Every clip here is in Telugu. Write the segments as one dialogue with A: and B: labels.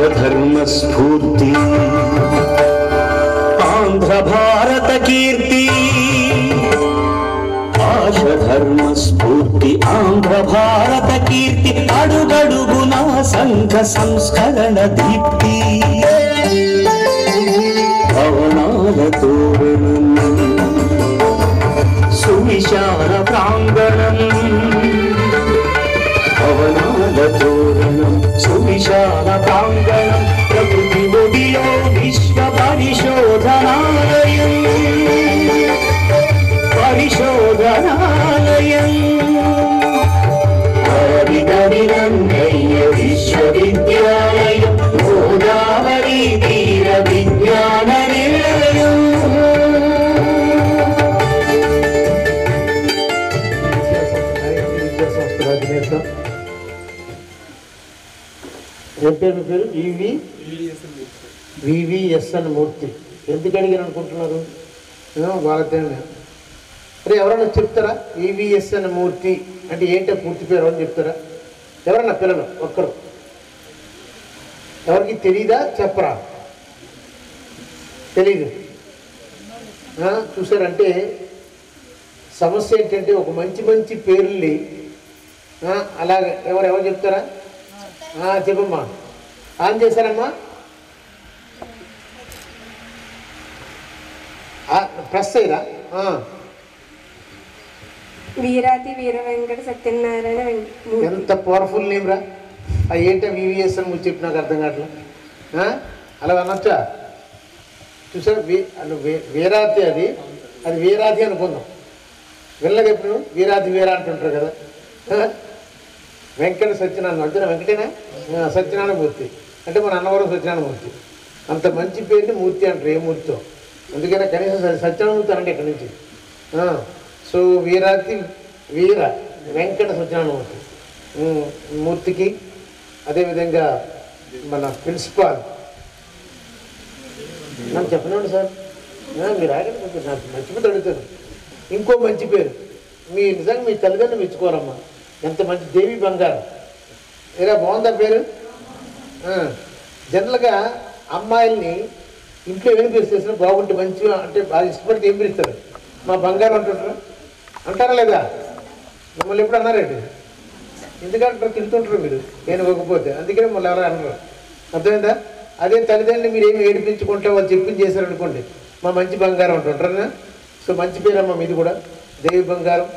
A: ఆశధర్మ స్ఫూర్తి ఆంధ్ర భారత కీర్తి ఆశధర్మ స్ఫూర్తి ఆంధ్ర భారత కీర్తి అడుగడుగునా సంఘ సంస్కరణ దీప్తి భవనాల తోరణం సువిశాల ప్రాంగణం భవనాల తోరణం సువిశాల ప్రాంగణం ప్రకృతి ఒడిలో విశ్వ పరిశోధనాలయం రంగయ్య విశ్వవిద్యాలయం గోదావరి తీర విజ్ఞాన నిలయం.
B: ఏం పేరు మీ పేరు? వివిఎస్ఎన్ మూర్తి. ఎందుకు అడిగారు అనుకుంటున్నారు? వాళ్ళతో అరే ఎవరన్నా చెప్తారా? వివిఎస్ఎన్ మూర్తి అంటే ఏంటో పూర్తి పేరు అని చెప్తారా? ఎవరన్నా పిల్లలు ఒక్కరు ఎవరికి తెలీదా? చెప్పరా? తెలీదు. చూసారంటే సమస్య ఏంటంటే ఒక మంచి మంచి పేర్లని అలాగే ఎవరు చెప్తారా? చెప్పమ్మా. ఆన్ చేశారమ్మా. ప్రెస్ అయ్యరా?
C: వీరాతి వీర వెంకట సత్యనారాయణ.
B: ఎంత పవర్ఫుల్ నేమ్ రా! అది ఏంటో వివిఎస్ అని చెప్పి నాకు అర్థం కావట్లా. అలా అనొచ్చా? చూసారా? వీరాతి అది వీరాతి అనుకుందాం. వెళ్ళగా ఎప్పుడు వీరాతి వీర అంటుంటారు కదా. వెంకట సత్యనారాయణ అంతేనా? వెంకటేనా? సత్యనారాయణ మూర్తి అంటే మన అన్నవరం సత్యనారాయణ మూర్తి. అంత మంచి పేరుని మూర్తి అంటారు. ఏ మూర్తితో? అందుకనే కనీసం సత్యనారాయణ మూర్తి అనండి ఇక్కడి నుంచి. సో వీరాతి వీర వెంకట సత్యనారాయణ మూర్తి మూర్తికి, అదేవిధంగా మన ప్రిన్సిపాల్ నాకు చెప్పనండి సార్, మీరు ఆగండి కొంచెం, నాకు మంచి పేరు అడుగుతాను. ఇంకో మంచి పేరు మీ నిజంగా మీ తల్లిదండ్రులు మెచ్చుకోవాలమ్మా. ఎంత మంచి దేవి బంగారం. ఇలా బాగుందా పేరు? జనరల్గా అమ్మాయిల్ని ఇంట్లో ఏం పేరు చేసినా బాగుంటే మంచిగా అంటే బాగా ఇష్టపడితే ఏం పిలుస్తారు? మా బంగారం అంటుంటారు. అంటారా లేదా? మిమ్మల్ని ఎప్పుడు అన్నారండి? ఎందుకంటారు? తింటుంటారు మీరు నేను ఇవ్వకపోతే. అందుకనే మళ్ళీ ఎవరు అనరు. అర్థమైందా? అదే తల్లిదండ్రులు మీరు ఏమి ఏడిపించుకుంటే వాళ్ళు చెప్పింది చేశారనుకోండి, మా మంచి బంగారం అంటుంటారా? సో మంచి పేరమ్మా మీది కూడా, దేవి బంగారం.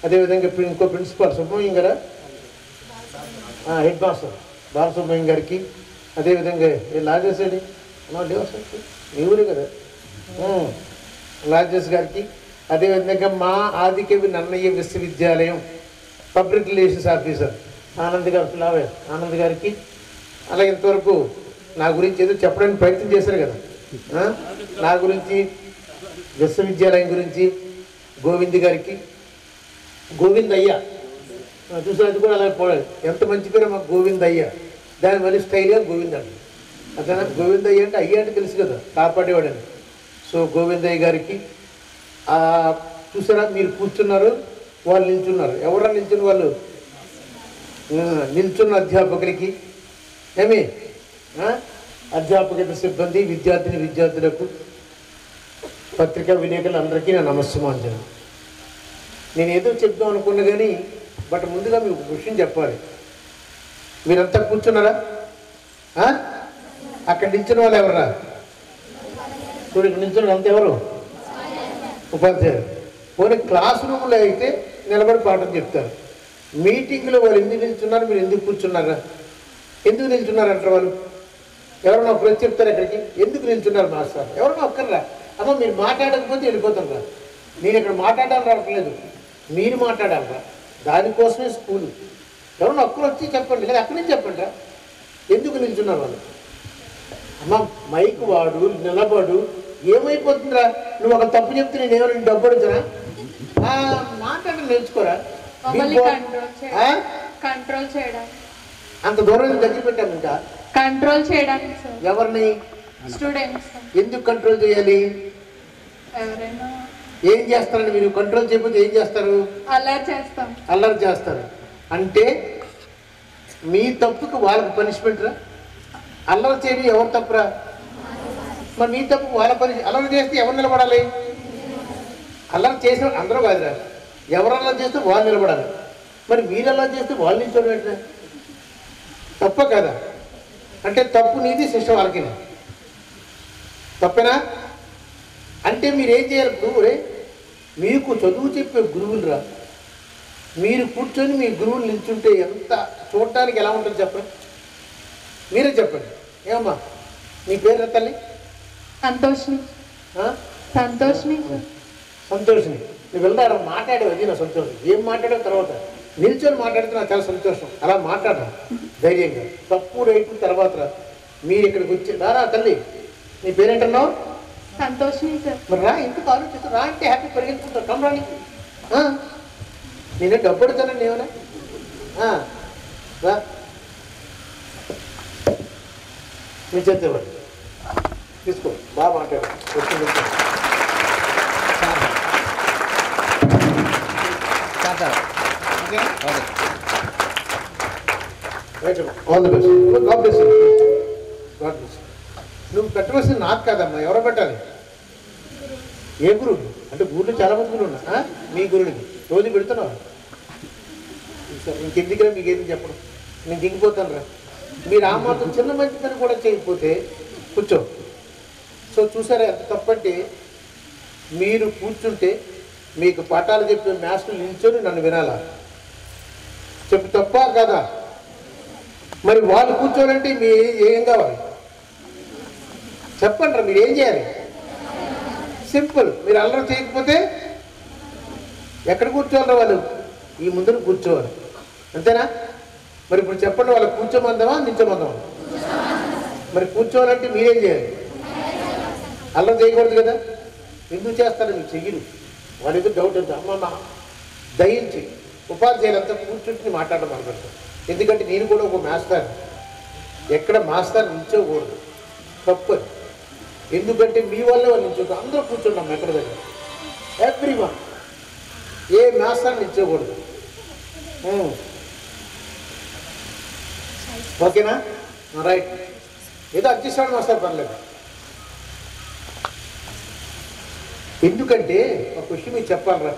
B: అదేవిధంగా ఇంకో ప్రిన్సిపాల్ సుబ్రహ్మణ్యం గారా, హెడ్ మాస్టర్ బాలసుబ్రహ్మణ్యం గారికి, అదేవిధంగా లాజెస్ అండి మీ ఊరే కదా, లాజెస్ గారికి, అదేవిధంగా మా ఆదికవి నన్నయ్య విశ్వవిద్యాలయం పబ్లిక్ రిలేషన్స్ ఆఫీసర్ ఆనంద్ గారికి, అలాగే ఇంతవరకు నా గురించి ఏదో చెప్పడానికి ప్రయత్నం చేశారు కదా, నా గురించి విశ్వవిద్యాలయం గురించి గోవింద్ గారికి, గోవిందయ్య చూసారు, అది కూడా అలాగే పోలేదు. ఎంత మంచి పేరు మాకు గోవిందయ్య. దాని మళ్ళీ స్టైల్గా గోవింద్ అండి. అతను గోవిందయ్య అంటే అయ్య అంటే తెలుసు కదా, కాపాడేవాడని. సో గోవిందయ్య గారికి చూసారా, మీరు కూర్చున్నారు, వాళ్ళు నిల్చున్నారు. ఎవరా నిల్చున్న వాళ్ళు? నిల్చున్న అధ్యాపకులకి, ఏమి అధ్యాపకేతర సిబ్బంది, విద్యార్థులకు, పత్రికా విలేకరులు అందరికీ నా నమస్సుమాంజలి. నేను ఏదో చెప్దాం అనుకున్నా కానీ బట్ ముందుగా మీకు ఒక విషయం చెప్పాలి. మీరంతా కూర్చున్నారా? అక్కడ నిల్చున్న వాళ్ళు ఎవరా? చూడు, ఇక్కడ నిల్చున్న అంత ఎవరు? ఉపాధ్యాయులు. పోనీ క్లాస్ రూమ్లో అయితే నిలబడి పాఠం చెప్తారు. మీటింగ్లో వాళ్ళు ఎందుకు నిల్చున్నారు, మీరు ఎందుకు కూర్చున్నారా? ఎందుకు నిల్చున్నారంటారు వాళ్ళు? ఎవరన్నా ఒకరు చెప్తారు ఇక్కడికి, ఎందుకు నిల్చున్నారు మాస్టర్? ఎవరన్నా ఒక్కర్రా? అమ్మ మీరు మాట్లాడకపోతే వెళ్ళిపోతారా? నేను ఇక్కడ మాట్లాడాలని రావట్లేదు, మీరు మాట్లాడాలరా. దానికోసమే స్కూల్. ఎవరన్నా ఒక్కరు వచ్చి చెప్పండి, లేదా అక్కడి నుంచి చెప్పండి. ఎందుకు నిల్చున్నారు వాళ్ళు? అమ్మ మైక్ వాడు, నిలబడు, ఏమైపోతుందిరా? నువ్వు ఒక తప్పు చెప్తే నేను ఏమైనా డబ్బు అడుగుతున్నా? మాట్లాడడం నేర్చుకోరా.
C: కంట్రోల్ చేయడానికి
B: అంత దూరం దగ్గర పెట్టామంట.
C: కంట్రోల్ చేయడానికి
B: ఎవరిని?
C: స్టూడెంట్స్.
B: ఎందుకు కంట్రోల్ చేయాలి?
C: ఎవరైనా
B: ఏం చేస్తారండి మీరు? కంట్రోల్ చేయకపోతే ఏం చేస్తారు? అల్లరి చేస్తారు. అంటే మీ తప్పుకి వాళ్ళకి పనిష్మెంట్ రా. అల్లరి చేయడం ఎవరు తప్పురా? మరి నీ తప్పు వాళ్ళ పని. అల్లరి చేస్తే ఎవరు నిలబడాలి? అల్లరి చేసిన అందరూ కాదురా, ఎవరు అల్లరి చేస్తే వాళ్ళు నిలబడాలి. మరి మీరు అల్లరి చేస్తే వాళ్ళు నిల్చోడం ఏంటంటే తప్ప కదా? అంటే తప్పు నీది, శిక్ష వాళ్ళకి. తప్పేనా? అంటే మీరేం చేయాలి? గురువురే, మీకు చదువు చెప్పే గురువులు రా, మీరు కూర్చొని మీ గురువులు నిల్చుంటే ఎంత చూడటానికి ఎలా ఉంటుంది చెప్పండి? మీరే చెప్పండి. ఏమమ్మా నీ పేరు తల్లి?
C: సంతోష్ని. సంతోష్ని.
B: సంతోషిని. నువ్వు వెళ్తాడు మాట్లాడేవి, అది నా సంతోషం. ఏం మాట్లాడే తర్వాత నిల్చొని మాట్లాడితే నాకు చాలా సంతోషం. అలా మాట్లాడడం ధైర్యంగా. తప్పు రైతు తర్వాత మీరు ఇక్కడికి వచ్చి రారా తల్లి, నీ పేరేంటన్నావు?
C: సంతోష్ని సార్.
B: మరి రా, ఎందుకు ఆలోచిస్తా? రా అంటే హ్యాపీ పరిగెత్తుకుంటావు. కమరాని నేనే డబ్బు అడుగుతానండి ఏమైనా? రా, మీ చేసేవాడు తీసుకో, బాగా మాట్లాడు. All the best. God bless you. God bless you. నువ్వు పెట్టవలసింది నాకు కాదమ్మా, ఎవరో పెట్టాలి. ఏ గురువు అంటే గురువులు చాలా మంది గురువు ఉన్నా, మీ గురువుడికి రోజు పెడుతున్నావు. ఇంకెందుకురా మీకు ఏది చెప్పడం, నేను దిగిపోతాను రా. మీరు ఆ మాత్రం చిన్న మంచి పని కూడా చేయకపోతే కూర్చో. సో చూసారా ఎంత తప్పంటే, మీరు కూర్చుంటే మీకు పాఠాలు చెప్పే మాస్టర్లు నిల్చొని నన్ను వినాలా? చెప్పు తప్ప కదా? మరి వాళ్ళు కూర్చోవాలంటే మీ ఏం కావాలి చెప్పండి రా. మీరు ఏం చేయాలి? సింపుల్. మీరు అల్లరి చేయకపోతే ఎక్కడ కూర్చోవాలరా? వాళ్ళు ఈ ముందును కూర్చోవాలి, అంతేనా? మరి ఇప్పుడు చెప్పండి, వాళ్ళు కూర్చోమందామా నిల్చోమందామా? మరి కూర్చోవాలంటే మీరేం చేయాలి? అల్లరి చేయకూడదు కదా. ఎందుకు చేస్తారు? మీరు చెయ్యరు. వాళ్ళు ఏదో డౌట్ అవుతుంది. అమ్మమ్మ దయించి ఉపాధ్యాయులంతా కూర్చుంటే మాట్లాడడం అనుకుంటారు. ఎందుకంటే నేను కూడా ఒక మాస్టర్. ఎక్కడ మాస్టర్ నిల్చోకూడదు, తప్పు. ఎందుకంటే మీ వల్లే వాళ్ళు నిల్చోకూడదు. అందరూ కూర్చున్నాం ఎక్కడ దగ్గర, ఎవ్రీ వన్. ఏ మాస్టర్ నిల్చోకూడదు. ఓకేనా? రైట్. ఏదో అడ్జస్ట్ అవ్వడం మాస్టర్ పర్లేదు. ఎందుకంటే ఒక విషయం మీకు చెప్పాలరా.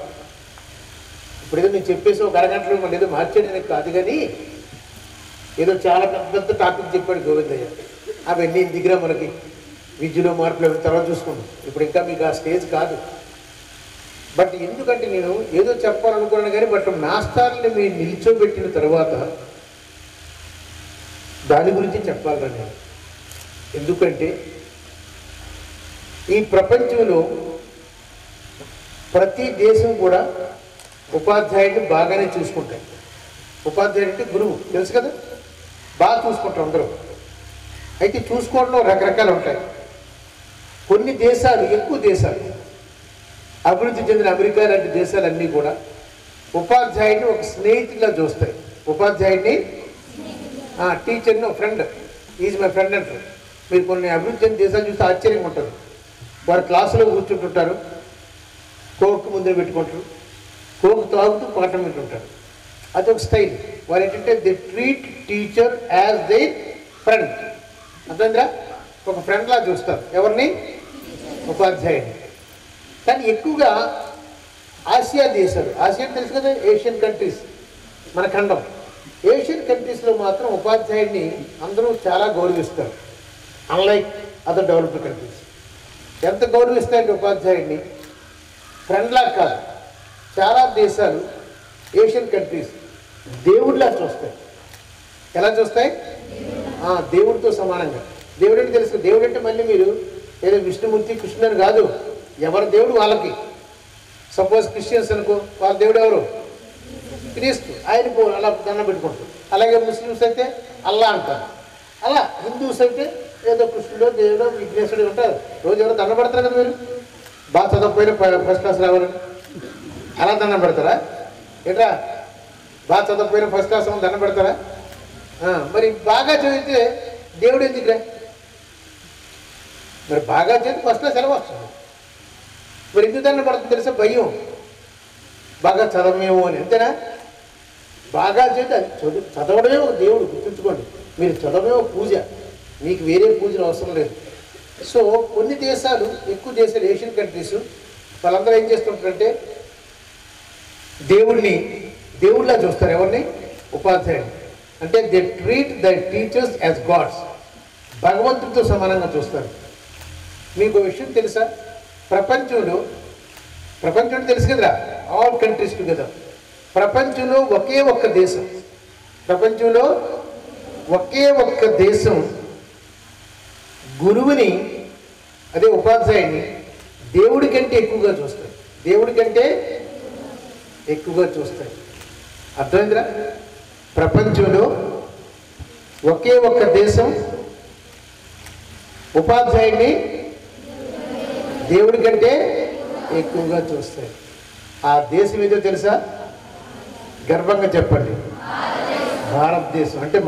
B: ఇప్పుడు ఏదో నేను చెప్పేసి ఒక అరగంటలో మళ్ళీ ఏదో మార్చేయడానికి కాదు, కానీ ఏదో చాలా పెద్ద పెద్ద టాపిక్ చెప్పాడు గోవిందయ్య. అవన్నీ దిగిరా, మనకి విద్యలో మార్పులు తర్వాత చూసుకున్నాం. ఇప్పుడు ఇంకా మీకు ఆ స్టేజ్ కాదు. బట్ ఎందుకంటే నేను ఏదో చెప్పాలనుకున్నాను కానీ, బట్ మాస్టర్ని మీరు నిల్చోబెట్టిన తర్వాత దాని గురించి చెప్పాలరా నేను. ఎందుకంటే ఈ ప్రపంచంలో ప్రతి దేశం కూడా ఉపాధ్యాయుడిని బాగానే చూసుకుంటాయి. ఉపాధ్యాయుడు అంటే గురువు, తెలుసు కదా, బాగా చూసుకుంటారు అందరూ. అయితే చూసుకోవడంలో రకరకాలు ఉంటాయి. కొన్ని దేశాలు, ఎక్కువ దేశాలు, అభివృద్ధి చెందిన అమెరికా లాంటి దేశాలన్నీ కూడా ఉపాధ్యాయుడిని ఒక స్నేహితుడిలా చూస్తాయి. ఉపాధ్యాయుడిని టీచర్ని ఒక ఫ్రెండ్, ఈజ్ మై ఫ్రెండ్ అంటారు. మీరు కొన్ని అభివృద్ధి చెందిన దేశాలు చూస్తే ఆశ్చర్యంగా ఉంటుంది. వారు క్లాసులో కూర్చుంటుంటారు, కోక్ ముందర పెట్టుకుంటారు, కోక్ తాగుతూ పాఠం వింటుంటారు. అదొక స్టైల్. వాళ్ళు ఏంటంటే they treat teacher as they friend. అర్థంగా ఒక ఫ్రెండ్లా చూస్తారు ఎవరిని? ఉపాధ్యాయుడిని. కానీ ఎక్కువగా ఆసియా దేశాలు, ఆసియా తెలుసు కదా, ఏషియన్ కంట్రీస్, మన ఖండం, ఏషియన్ కంట్రీస్లో మాత్రం ఉపాధ్యాయుడిని అందరూ చాలా గౌరవిస్తారు. Unlike other developed countries. ఎంత గౌరవిస్తాయంటే ఉపాధ్యాయుడిని ఫ్రెండ్లా కాదు. చాలా దేశాలు, ఏషియన్ కంట్రీస్ దేవుడిలా చూస్తాయి. ఎలా చూస్తాయి? దేవుడితో సమానంగా. దేవుడు అంటే తెలుసు. దేవుడు అంటే మళ్ళీ మీరు ఏదో విష్ణుమూర్తి కృష్ణుని కాదు, ఎవరి దేవుడు వాళ్ళకి. సపోజ్ క్రిస్టియన్స్ అనుకో, వాళ్ళ దేవుడు ఎవరు? క్రీస్తు. ఆయన అలా దండం పెట్టుకుంటారు. అలాగే ముస్లిమ్స్ అయితే అల్లా అంటారు. అలా హిందూస్ అయితే ఏదో కృష్ణుడో దేవుడో విఘ్నేశ్వరుడు ఉంటారు. రోజు ఎవరో దండం పెడతారు కదా. మీరు బాగా చదవకపోయినా ఫస్ట్ క్లాస్ రావాలని అలా దండం పెడతారా? ఏంట్రా బాగా చదవకపోయినా ఫస్ట్ క్లాస్ దండం పెడతారా? మరి బాగా చదివితే దేవుడు ఎందుకురా? మరి బాగా చదివితే ఫస్ట్ క్లాస్ ఎలా వస్తుంది? మరి ఎందుకు దండం పడుతుంది తెలిసే? భయం, బాగా చదవమేమో అని. అంతేనా? బాగా చదివితే అది చదవడమే ఒక దేవుడు, గుర్తుంచుకోండి. మీరు చదవడమే ఒక పూజ. మీకు వేరే పూజలు అవసరం లేదు. సో కొన్ని దేశాలు, ఎక్కువ దేశాలు, ఏషియన్ కంట్రీస్, వాళ్ళందరూ ఏం చేస్తుంటారంటే దేవుళ్ళ చూస్తారు. ఎవరిని? ఉపాధ్యాయులు. అంటే they treat the teachers as gods, భగవంతుడితో సమానంగా చూస్తారు. మీకు విషయం తెలుసా? ప్రపంచంలో తెలుసు కదరా, ఆల్ కంట్రీస్ టుగెదర్. ప్రపంచంలో ఒకే ఒక్క దేశం గురువుని, అదే ఉపాధ్యాయుని దేవుడి కంటే ఎక్కువగా చూస్తాయి. అర్థమైందిరా? ప్రపంచంలో ఒకే ఒక్క దేశం ఉపాధ్యాయుడిని దేవుడి కంటే ఎక్కువగా చూస్తాయి. ఆ దేశం ఏదో తెలుసా? గర్వంగా చెప్పండి. భారతదేశం. అంటే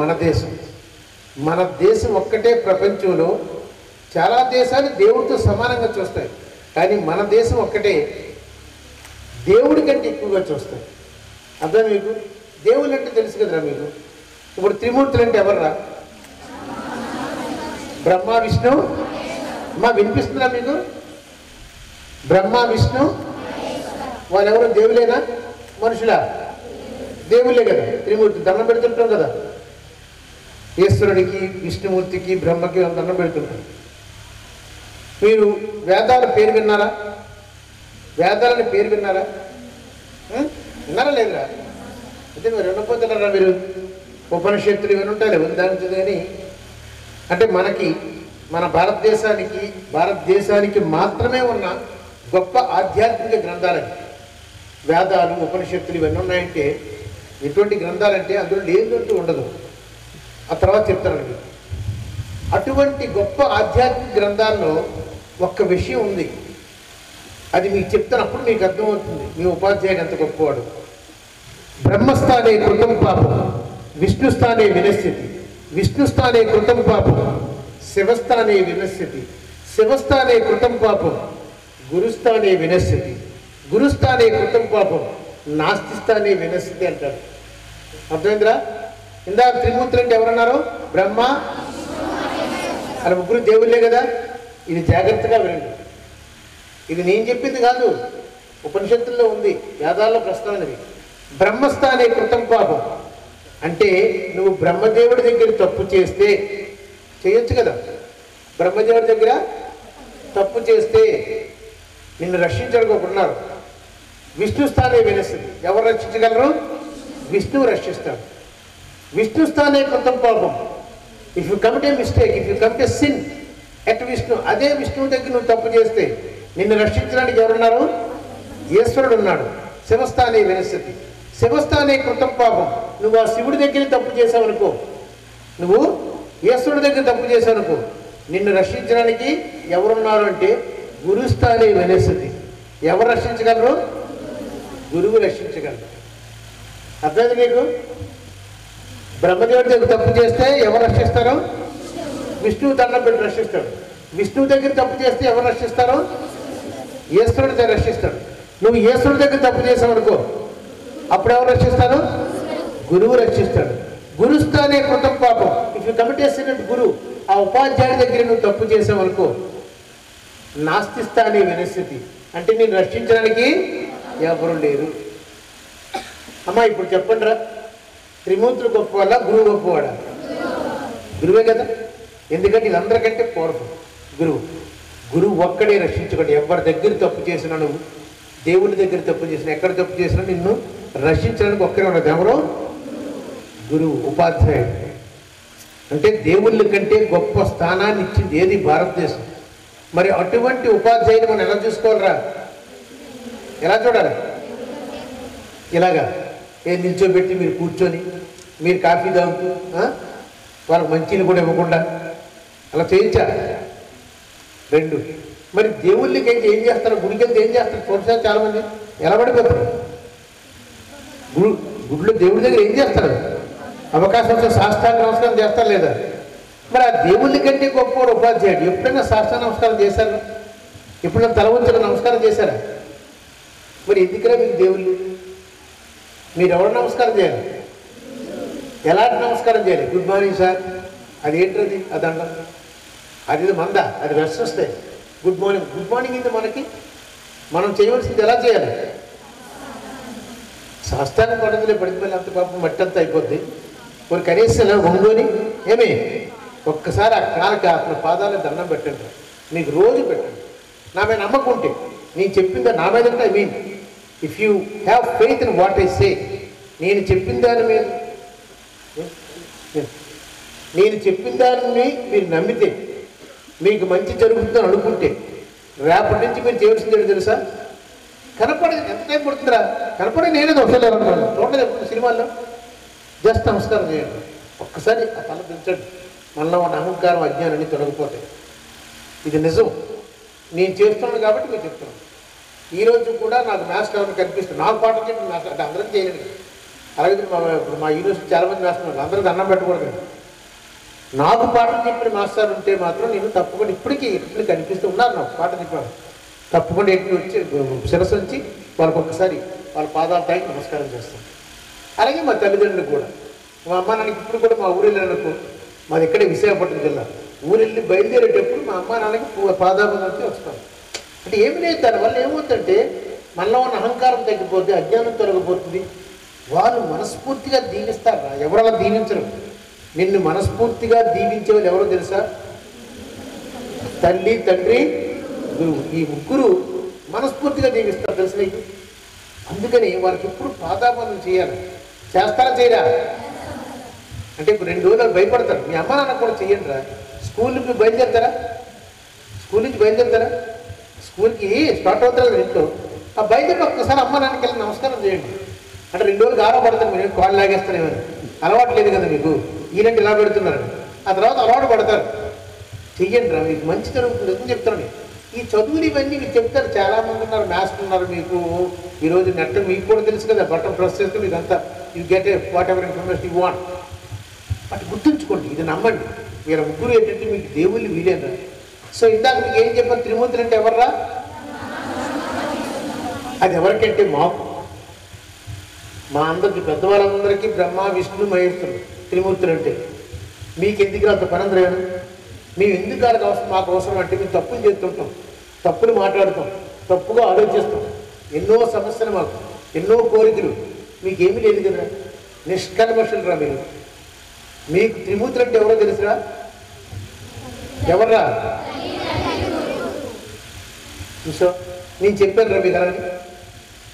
B: మన దేశం ఒక్కటే ప్రపంచంలో. చాలా దేశాలు దేవుడితో సమానంగా చూస్తాయి, కానీ మన దేశం ఒక్కటే దేవుడి కంటే ఎక్కువగా చూస్తాయి. అర్థం మీకు? దేవుళ్ళు అంటే తెలుసు కదరా మీకు. ఇప్పుడు త్రిమూర్తులు అంటే ఎవర్రా? బ్రహ్మ, విష్ణు. అమ్మా వినిపిస్తుందా మీకు? బ్రహ్మ, విష్ణు వాళ్ళెవరు? దేవులేనా? మనుషులా? దేవుళ్ళే కదా. త్రిమూర్తి దండం పెడుతుంటాం కదా, ఈశ్వరుడికి, విష్ణుమూర్తికి, బ్రహ్మకి దండం పెడుతుంటాం. మీరు వేదాలని పేరు విన్నారా? విన్నారా లేదురా? అయితే మీరు వినకపోతున్నారా? మీరు ఉపనిషత్తులు ఇవన్నీ ఉంటాయి ఉదాహరించదు. కానీ అంటే మన భారతదేశానికి మాత్రమే ఉన్న గొప్ప ఆధ్యాత్మిక గ్రంథాలని వేదాలు, ఉపనిషత్తులు ఇవన్నీ ఉన్నాయంటే ఎటువంటి గ్రంథాలంటే అందులో లేదంటూ ఉండదు. ఆ తర్వాత చెప్తానండి. అటువంటి గొప్ప ఆధ్యాత్మిక గ్రంథాల్లో ఒక్క విషయం ఉంది, అది మీకు చెప్తానప్పుడు మీకు అర్థమవుతుంది మీ ఉపాధ్యాయుడు ఎంత గొప్పవాడు. బ్రహ్మస్థానే కృతం పాపం విష్ణుస్థానే వినశ్యతి, విష్ణుస్థానే కృతం పాపం శివస్థానే వినశ్యతి, శివస్థానే కృతం పాపం గురుస్థానే వినశ్యతి, గురుస్థానే కృతం పాపం నాస్తిస్థానే వినశ్యతి అంటారు. అర్థమైందిరా? ఇందాక త్రిమూర్తులు అంటే ఎవరన్నారు? బ్రహ్మ, అలా ముగ్గురు దేవుళ్ళే కదా. ఇది జాగ్రత్తగా వినండి. ఇది నేను చెప్పింది కాదు, ఉపనిషత్తుల్లో ఉంది, వేదాల్లో ప్రస్తావనది. బ్రహ్మస్థానే కృతం పాపం అంటే నువ్వు బ్రహ్మదేవుడి దగ్గర తప్పు చేస్తే, చేయొచ్చు కదా, బ్రహ్మదేవుడి దగ్గర తప్పు చేస్తే నిన్ను రక్షించడానికి ఒకరున్నారు. విష్ణుస్థానే వినస్తుంది. ఎవరు రక్షించగలరు? విష్ణువు రక్షిస్తాడు. విష్ణుస్థానే కృతం పాపం. If you commit A mistake, if you commit a sin at Vishnu, అదే విష్ణువు దగ్గర నువ్వు తప్పు చేస్తే నిన్ను రక్షించడానికి ఎవరున్నారు? ఈశ్వరుడు ఉన్నాడు. శివస్థానే వినశ్యతి, శివస్థానే కృతం పాపం. నువ్వు ఆ శివుడి దగ్గర తప్పు చేసావనుకో, నువ్వు ఈశ్వరుడి దగ్గర తప్పు చేసావనుకో, నిన్ను రక్షించడానికి ఎవరున్నారు అంటే గురుస్థానే వినశ్యతి. ఎవరు రక్షించగలరు? గురువు రక్షించగలరు. అర్థమైంది మీకు? బ్రహ్మదేవుడి దగ్గర తప్పు చేస్తే ఎవరు రక్షిస్తారు? విష్ణువు దండం పెట్టి రక్షిస్తాడు. విష్ణువు దగ్గర తప్పు చేస్తే ఎవరు రక్షిస్తారు? ఈశ్వరుడి దగ్గర రక్షిస్తాడు. నువ్వు ఈశ్వరుడి దగ్గర తప్పు చేసావనుకో, అప్పుడు ఎవరు రక్షిస్తారు? గురువు రక్షిస్తాడు. గురుస్థానే కృతం పాపం. If you commit a sin guru, ఆ ఉపాధ్యాయుడి దగ్గర నువ్వు తప్పు చేసావనుకో, నాస్తిస్థానే వినశ్యతి అంటే నేను రక్షించడానికి ఎవరు లేరు. అమ్మా ఇప్పుడు చెప్పండి రా, త్రిమూర్తులు గొప్పవాళ్ళ, గురువు గొప్పవాడా? గురువే కదా. ఎందుకంటే వీళ్ళందరికంటే పవర్ఫుల్ గురువు ఒక్కడే రక్షించుకోండి. ఎవరి దగ్గర తప్పు చేసినా, నువ్వు దేవుడి దగ్గర తప్పు చేసినా, ఎక్కడ తప్పు చేసినా నిన్ను రక్షించడానికి ఒక్కరే ఉండదు. ఎవరో? గురువు, ఉపాధ్యాయుడు. అంటే దేవుళ్ళ కంటే గొప్ప స్థానాన్ని ఇచ్చింది ఏది? భారతదేశం. మరి అటువంటి ఉపాధ్యాయుని మనం ఎలా చూసుకోవాలరా? ఎలా చూడాలి? ఇలాగా నిల్చోబెట్టి మీరు కూర్చొని మీరు కాఫీ తాగుతూ వాళ్ళకి మంచిని కూడా ఇవ్వకుండా అలా చేయించా? రెండు. మరి దేవుళ్ళకి అయితే ఏం చేస్తారు? గుడికి వెళ్తే ఏం చేస్తారు? చూడసారి చాలామంది ఎలా పడిపోతారు. గుడిలో దేవుడి దగ్గర ఏం చేస్తారు? అవకాశం వస్తే సాష్టాంగ నమస్కారం చేస్తారు లేదా? మరి ఆ దేవుళ్ళ కంటే గొప్పవాడు ఉపాధ్యాయుడు. ఎప్పుడైనా సాష్టాంగ నమస్కారం చేశారు? ఎప్పుడైనా తల వంచుకు నమస్కారం చేశారా? మరి ఎందుకురా మీకు దేవుళ్ళు? మీరు ఎవరు నమస్కారం చేయాలి? ఎలాంటి నమస్కారం చేయాలి? గుడ్ మార్నింగ్ సార్, అది ఏంటది అది అండం అది మంద అది వెస్ట్ వస్తాయి. గుడ్ మార్నింగ్ ఇది మనకి మనం చేయవలసింది ఎలా చేయాలి? శాస్త్రాన్ని పడదులే పడితే మళ్ళీ అంత పాపం మట్టి అంతా అయిపోద్ది. కొన్ని కనీసం ఇలా వంగుని ఏమి ఒక్కసారి ఆ కాలకి అతని పాదాలను దండం పెట్టండి. మీకు రోజు పెట్టండి. నా మీద నమ్మకం ఉంటే నేను చెప్పిందా నా మీద I mean if you have faith in what I say, నేను చెప్పిన దాని మీద మీరు నమ్మితే మీకు మంచి జరుగుతుందని అనుకుంటే రేపటి నుంచి మీరు చేయవలసింది తెలుసా? కనపడేది ఎంత టైం పడుతుందిరా? కనపడే నేనే వస్తలేదు అనుకోండి. చూడలేదు ఎప్పుడు సినిమాల్లో. జస్ట్ నమస్కారం చేయండి. ఒక్కసారి ఆ తల పెంచండి. మనలో ఉన్న అహంకారం అజ్ఞానాన్ని తొలగిపోతాయి. ఇది నిజం. నేను చేస్తున్నాను కాబట్టి మీరు చెప్తున్నాను. ఈరోజు కూడా నాకు మ్యాథ్స్ ఎవరు కనిపిస్తుంది. నాకు పాఠం చెప్పి మ్యాథ్స్ అంటే అందరికీ చేయలేదు. అలాగే ఇప్పుడు మా యూనివర్సిటీ చాలామంది వేస్తున్నారు. అందరికీ అన్నం పెట్టకూడదు. నాకు పాఠం చెప్పిన మాస్టర్ ఉంటే మాత్రం నేను తప్పకుండా ఇప్పటికీ కనిపిస్తూ ఉన్నారు. నాకు పాఠం చెప్పాను. తప్పకుండా ఎట్టి వచ్చి శిరస్సు ఉంచి వాళ్ళకి ఒక్కసారి వాళ్ళ పాదాల తాకి నమస్కారం చేస్తాను. అలాగే మా తల్లిదండ్రులకు కూడా, మా అమ్మ నాన్నకి ఇప్పుడు కూడా మా ఊరు వెళ్ళినప్పుడు, మాది ఇక్కడే విశాఖపట్నం జిల్లా, ఊరు వెళ్ళి బయలుదేరేటప్పుడు మా అమ్మ నాన్నకి పాదాబంధంతో వస్తాను. అంటే ఏమి లేదు, దానివల్ల ఏమవుతుందంటే మనలో ఉన్న అహంకారం తగ్గిపోతుంది, అజ్ఞానం తొలగిపోతుంది. వాళ్ళు మనస్ఫూర్తిగా దీవిస్తారా? ఎవరలా దీవించరు. నిన్ను మనస్ఫూర్తిగా దీవించే వాళ్ళు ఎవరో తెలుసా? తల్లి, తండ్రి, గురువు. ఈ ముగ్గురు మనస్ఫూర్తిగా దీవిస్తారు తెలుసు నీకు. అందుకని వాళ్ళకి ఎప్పుడు పాదాబంధం చేయాలి. చేస్తారా చేయరా? అంటే ఇప్పుడు 2 రోజులు భయపడతారు. మీ అమ్మ నాన్న కూడా చెయ్యండి రా. స్కూల్ నుంచి బయలుదేరుతారా? స్కూల్కి స్టార్ట్ అవుతారు కదా ఇంట్లో. ఆ బయలుదేరి ఒక్కసారి అమ్మ నాన్నకి వెళ్ళి నమస్కారం చేయండి. అంటే 2 రోజులు గారో పడతారు. మీరు కాళ్ళు లాగేస్తారేమని అలవాటు లేదు కదా మీకు. ఈయనంటే ఇలా పెడుతున్నారు. ఆ తర్వాత అలవాటు పడతారు. చెయ్యండి రా, మీకు మంచి జరుగుతుంది అని చెప్తాను. ఈ చదువులు ఇవన్నీ మీకు చెప్తారు. చాలామంది ఉన్నారు, మ్యాథ్స్ ఉన్నారు. మీకు ఈరోజు నెట్ మీకు కూడా తెలుసు కదా, బటన్ ప్రెస్ చేస్తే మీకు అంతా you get a what ever information you want. But గుర్తుంచుకోండి, ఇది నమ్మండి. మీరు ముగ్గురు ఏంటంటే మీకు దేవుళ్ళు వీలేరు. సో ఇందాక మీకు ఏం చెప్పారు? త్రిమూర్తులు అంటే ఎవర్రా? అది ఎవరికంటే మాకు, మా అందరికి పెద్దవాళ్ళందరికీ బ్రహ్మ, విష్ణు, మహేశ్వరుడు త్రిమూర్తులు అంటే. మీకు ఎందుకు అంత పనంద్రేను? మేము ఎందుకు వాళ్ళకి అవసరం, మాకు అవసరం అంటే మేము తప్పులు చేస్తుంటాం, తప్పులు మాట్లాడుతాం, తప్పుగా ఆలోచిస్తాం. ఎన్నో సమస్యలు మాకు, ఎన్నో కోరికలు. మీకేమీ లేదు కదా, నిష్కల్మషులు రా మీరు. మీకు త్రిమూర్తులు అంటే ఎవరో తెలుసురా? ఎవర్రా? చూసా, నేను చెప్పాను రా మీకు అలాని.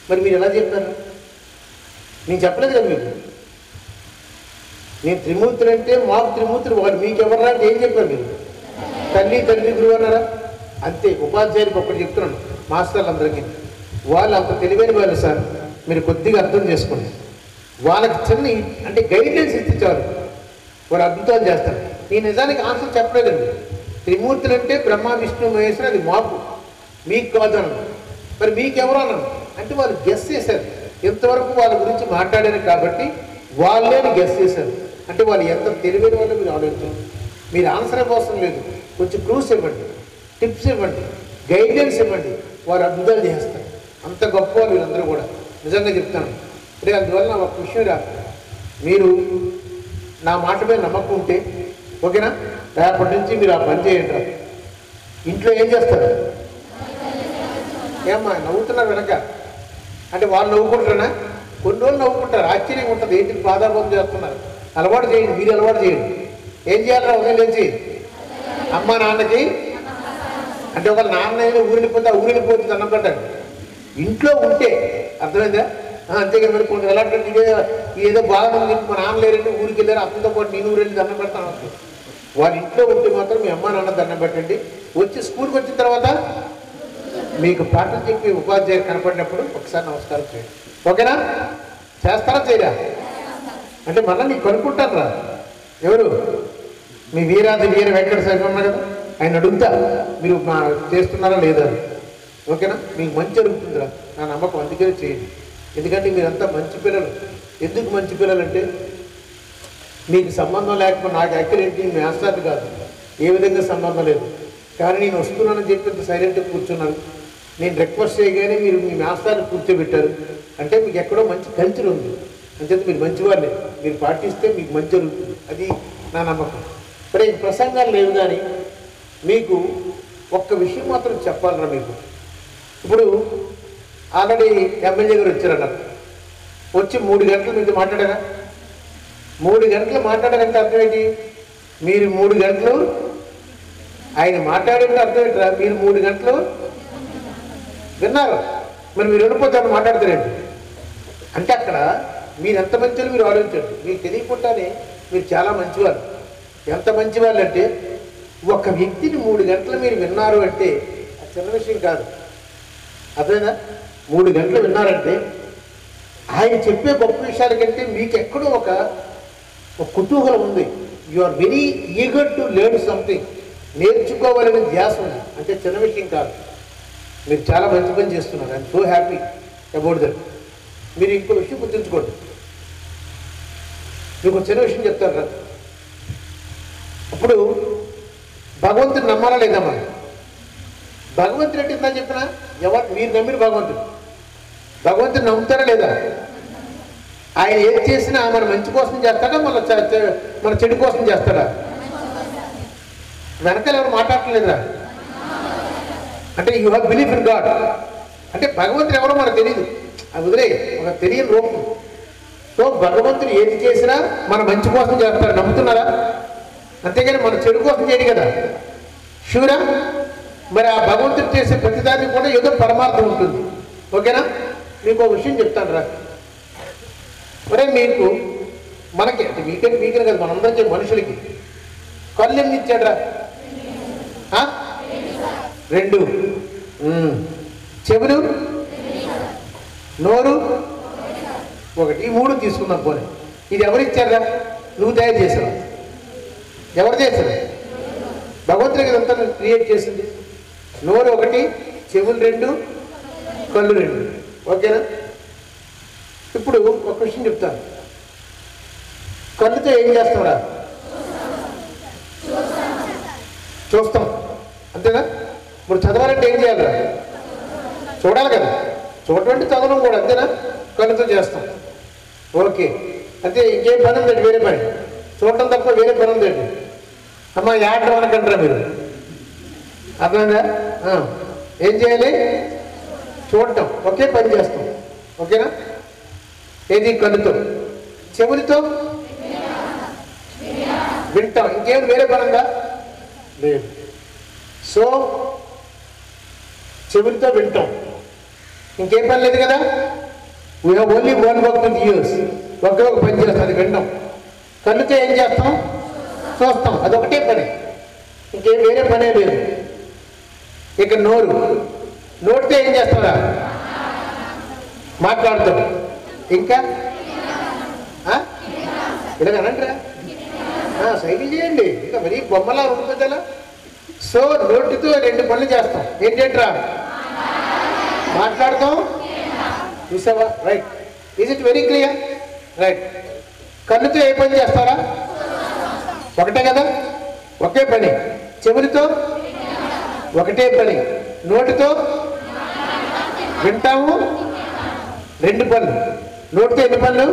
B: మరి మీరు ఎలా చెప్పారు? నేను చెప్పలేదు కదా మీకు. నేను త్రిమూర్తులు అంటే మాకు త్రిమూర్తులు, వాళ్ళు మీకు ఎవర్రా అంటే ఏం చెప్పారు మీరు? తల్లి, తండ్రి, గురువు అన్నారా? అంతే. ఉపాధ్యాయునికి ఒకటి చెప్తున్నాను మాస్టర్లందరికీ, వాళ్ళు అంత తెలివైన వాళ్ళు సార్. మీరు కొద్దిగా అర్థం చేసుకోండి. వాళ్ళకి చిన్న అంటే గైడ్లైన్స్ ఇచ్చారు, వాళ్ళు అద్భుతాలు చేస్తారు. నేను నిజానికి ఆన్సర్ చెప్పలేదండి. త్రిమూర్తులు అంటే బ్రహ్మ, విష్ణు, మహేశ్వరు, అది మాకు, మీకు కాదు అన్నాను. మరి మీకెవరు అన్నాను అంటే వాళ్ళు గెస్ చేశారు. ఇంతవరకు వాళ్ళ గురించి మాట్లాడారు కాబట్టి వాళ్ళే గెస్ చేశారు. అంటే వాళ్ళు ఎంత తెలివైన వాళ్ళు మీరు ఆలోచించారు. మీరు ఆన్సర్ ఇవ్వవసరం లేదు, కొంచెం క్లూస్ ఇవ్వండి, టిప్స్ ఇవ్వండి, గైడ్లైన్స్ ఇవ్వండి, వారు అద్భుతాలు చేస్తారు. అంత గొప్ప వాళ్ళు వీళ్ళందరూ కూడా. నిజంగా చెప్తాను. అంటే అందువల్ల నా ఒక విషయం రా, మీరు నా మాట మీద నమ్మకం ఉంటే ఓకేనా, రేపటి నుంచి మీరు ఆ పని చేయండి రా. ఇంట్లో ఏం చేస్తారు? ఏమ్మా నవ్వుతున్నారు వెనక? అంటే వాళ్ళు నవ్వుకుంటారా? కొన్ని రోజులు నవ్వుకుంటారు, ఆశ్చర్యంగా ఉంటుంది. ఏంటి పాదాబంధం చేస్తున్నారు? అలవాటు చేయండి, మీరు అలవాటు చేయండి. ఏం చేయాలరా ఉదయం లేచి? అమ్మ నాన్నకి అంటే ఒక నాన్న ఊరిపోతే ఆ ఊరిపోతే దండం పెట్టండి. ఇంట్లో ఉంటే అర్థమైందా? అంతేగా మరి కొన్ని ఎలాంటి ఏదో బాగా ఉంది, మా నాన్న లేరంటే ఊరికి వెళ్ళారు, అతనితో పాటు నేను ఊరు వెళ్ళి దండం పెడతాను అంటే. వాళ్ళ ఇంట్లో ఉంటే మాత్రం మీ అమ్మ నాన్న దండం పెట్టండి. వచ్చి స్కూల్కి వచ్చిన తర్వాత మీకు పాఠం చెప్పి ఉపాధ్యాయులు కనపడినప్పుడు ఒకసారి నమస్కారం చేయండి. ఓకేనా? చేస్తారా చేయరా? అంటే మళ్ళీ నీకు కనుక్కుంటాను రా. ఎవరు? మీ వీరాది వీర వెంకట సాయి ఉన్నారు కదా, ఆయన అడుగుతా మీరు చేస్తున్నారా లేదా. ఓకేనా? మీకు మంచి జరుగుతుందిరా, నా నమ్మకం. అందుకే చేయండి. ఎందుకంటే మీరంతా మంచి పిల్లలు. ఎందుకు మంచి పిల్లలు అంటే మీకు సంబంధం లేకపోతే నాకు యాక్చువల్ ఏంటి మాస్టర్ కాదు, ఏ విధంగా సంబంధం లేదు. కానీ నేను వస్తున్నానని చెప్పి సైలెంట్గా కూర్చున్నాను. నేను రిక్వెస్ట్ చేయగానే మీరు మీ మాస్టర్ని కూర్చోబెట్టారు అంటే మీకు ఎక్కడో మంచి కల్చర్ ఉంది. అంచేత మీరు మంచివాళ్ళే, మీరు పాటిస్తే మీకు మంచి జరుగుతుంది. అది నా నమ్మకం. మరి ప్రసంగాలు లేవు, కానీ మీకు ఒక్క విషయం మాత్రం చెప్పాలరా. మీకు ఇప్పుడు ఆల్రెడీ ఎమ్మెల్యే గారు వచ్చారన్నారు, వచ్చి 3 గంటలు మీతో మాట్లాడారా? 3 గంటలు మాట్లాడారంటే అర్థం ఏంటి? మీరు 3 గంటలు ఆయన మాట్లాడంటే అర్థం ఏంటరా? మీరు 3 గంటలు విన్నారు, మరి మీరు వెళ్ళిపోతారు మాట్లాడతారండి. అంటే అక్కడ మీరు ఎంత మంచివాళ్ళు మీరు ఆలోచించండి. మీకు తెలియకుండానే మీరు చాలా మంచివాళ్ళు. ఎంత మంచివాళ్ళు అంటే, ఒక వ్యక్తిని 3 గంటలు మీరు విన్నారు అంటే అది చిన్న విషయం కాదు. అదేనా? 3 గంటలు విన్నారంటే ఆయన చెప్పే గొప్ప విషయాల కంటే మీకు ఎక్కడో ఒక కుతూహలం ఉంది. You are very eager to learn something. నేర్చుకోవాలని ధ్యాస ఉంది. అంటే చిన్న విషయం కాదు. మీరు చాలా మంచి పని చేస్తున్నారు. I'm so happy about that. మీరు ఇంకో విషయం గుర్తుంచుకోండి. మీకు చిన్న విషయం చెప్తారు కదా. అప్పుడు భగవంతుని నమ్మాలా లేదా? మనం భగవంతుడు అంటే ఇందా చెప్పినా ఎవరు మీరు నమ్మిన భగవంతుని నమ్ముతారా లేదా? ఆయన ఏది చేసినా మన మంచి కోసం చేస్తాడా, మన చెడు కోసం చేస్తాడా? వెనకాల ఎవరు మాట్లాడలేదా? అంటే you have belief in God. అంటే భగవంతుడు ఎవరో మనకు తెలియదు, అది వదిలే, మనకు తెలియని రూపం. సో భగవంతుడు ఏది చేసినా మన మంచి కోసం చేస్తాడు. నమ్ముతున్నారా? అంతేగాని మన చెడు కోసం చేయడు కదా. షూరా? మరి ఆ భగవంతుడు చేసే ప్రతిదానికి కూడా ఏదో పరమార్థం ఉంటుంది. ఓకేనా? మీకు ఒక విషయం చెప్తాను రా. మరే మీకు మనకి అంటే మీకని కదా, మనందరికీ మనుషులకి కళ్ళు ఎన్ని ఇచ్చాడు రా? 2. చెవులు, నోరు 1. ఈ 3 తీసుకుందాం పోనీ. ఇది ఎవరు ఇచ్చారా? నువ్వు తయారు చేసావు. ఎవరు చేశారు? భగవంతుడికి ఇదంతా క్రియేట్ చేసింది. నోరు 1, చెవులు 2, కళ్ళు 2. ఓకేనా? ఇప్పుడు ఒక విషయం చెప్తాను. కళ్ళుతో ఏం చేస్తావురా? చూస్తాం, అంతేనా? ఇప్పుడు చదవాలంటే ఏం చేయాలి? చూడాలి కదా. చూడటం అంటే చదవడం కూడా, అంతేనా? కళ్ళుతో చేస్తాం. ఓకే, అంతే. ఇంకేం పని ఉందండి? వేరే పని చూడటం తప్ప వేరే పని ఉందండి. అమ్మ యాడ్డం అనకంటారా మీరు? అర్థంగా? ఏం చేయాలి? చూడటం. ఒకే పని చేస్తాం. ఓకేనా? ఏది? కళ్ళుతో. చెవులతో వింటాం. ఇంకేం వేరే పని ఉందా? లేదు. సో చెవులతో వింటాం, ఇంకేం పని లేదు కదా. We have only one work with years. ఒకే ఒక పని చేస్తాం, అది వింటాం. కళ్ళుతో ఏం చేస్తాం? చూస్తాం. అదొకటే పని, ఇంకేం వేరే పనే లేదు. ఇక నోరు. నోటితో ఏం చేస్తారా? మాట్లాడతాం. ఇంకా ఇలాగనంటారా? సైకిల్ చేయండి, ఇంకా మరీ బొమ్మలా ఉంటుందా? సో నోటితో 2 పనులు చేస్తాం. ఏంటంటరా? మాట్లాడతాం, చూసావా? Right. Is it very clear? Right. కళ్ళుతో ఏ పని చేస్తారా? ఒకటే కదా, ఒకే పని. చెవులతో ఒకటే పని. నోటితో వింటాము, 2 పనులు. నోటితో ఎన్ని పనులు?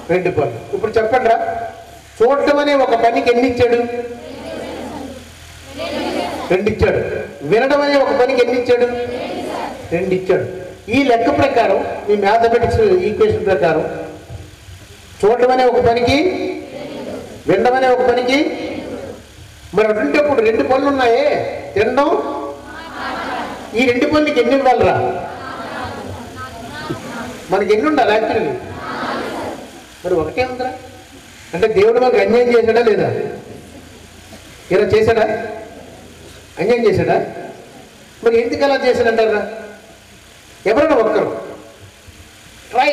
B: 2 పనులు. ఇప్పుడు చెప్పండి రా, చూడటం అనే ఒక పనికి ఎన్ని ఇచ్చాడు? 2 ఇచ్చాడు. వినడం అనే ఒక పనికి ఎన్ని ఇచ్చాడు? 2 ఇచ్చాడు. ఈ లెక్క ప్రకారం, ఈ మ్యాథమెటిక్స్ ఈక్వేషన్ ప్రకారం, చూడటం అనే ఒక పనికి, వినడం అనే ఒక పనికి, మరి అటుంటప్పుడు 2 పనులు ఉన్నాయే, తినడం. ఈ 2 పనులకి ఎన్ని ఇవ్వాలరా? మనకి ఎన్ని ఉండాలి యాక్చువల్లీ? మరి ఒకటే ఉందిరా. అంటే దేవుడు మనకు అన్యాయం చేశాడా లేదా? ఇలా చేశాడా? అన్యాయం చేశాడా? మరి ఎందుకు అలా చేశాడంటారా? ఎవరైనా ఒక్కరు ట్రై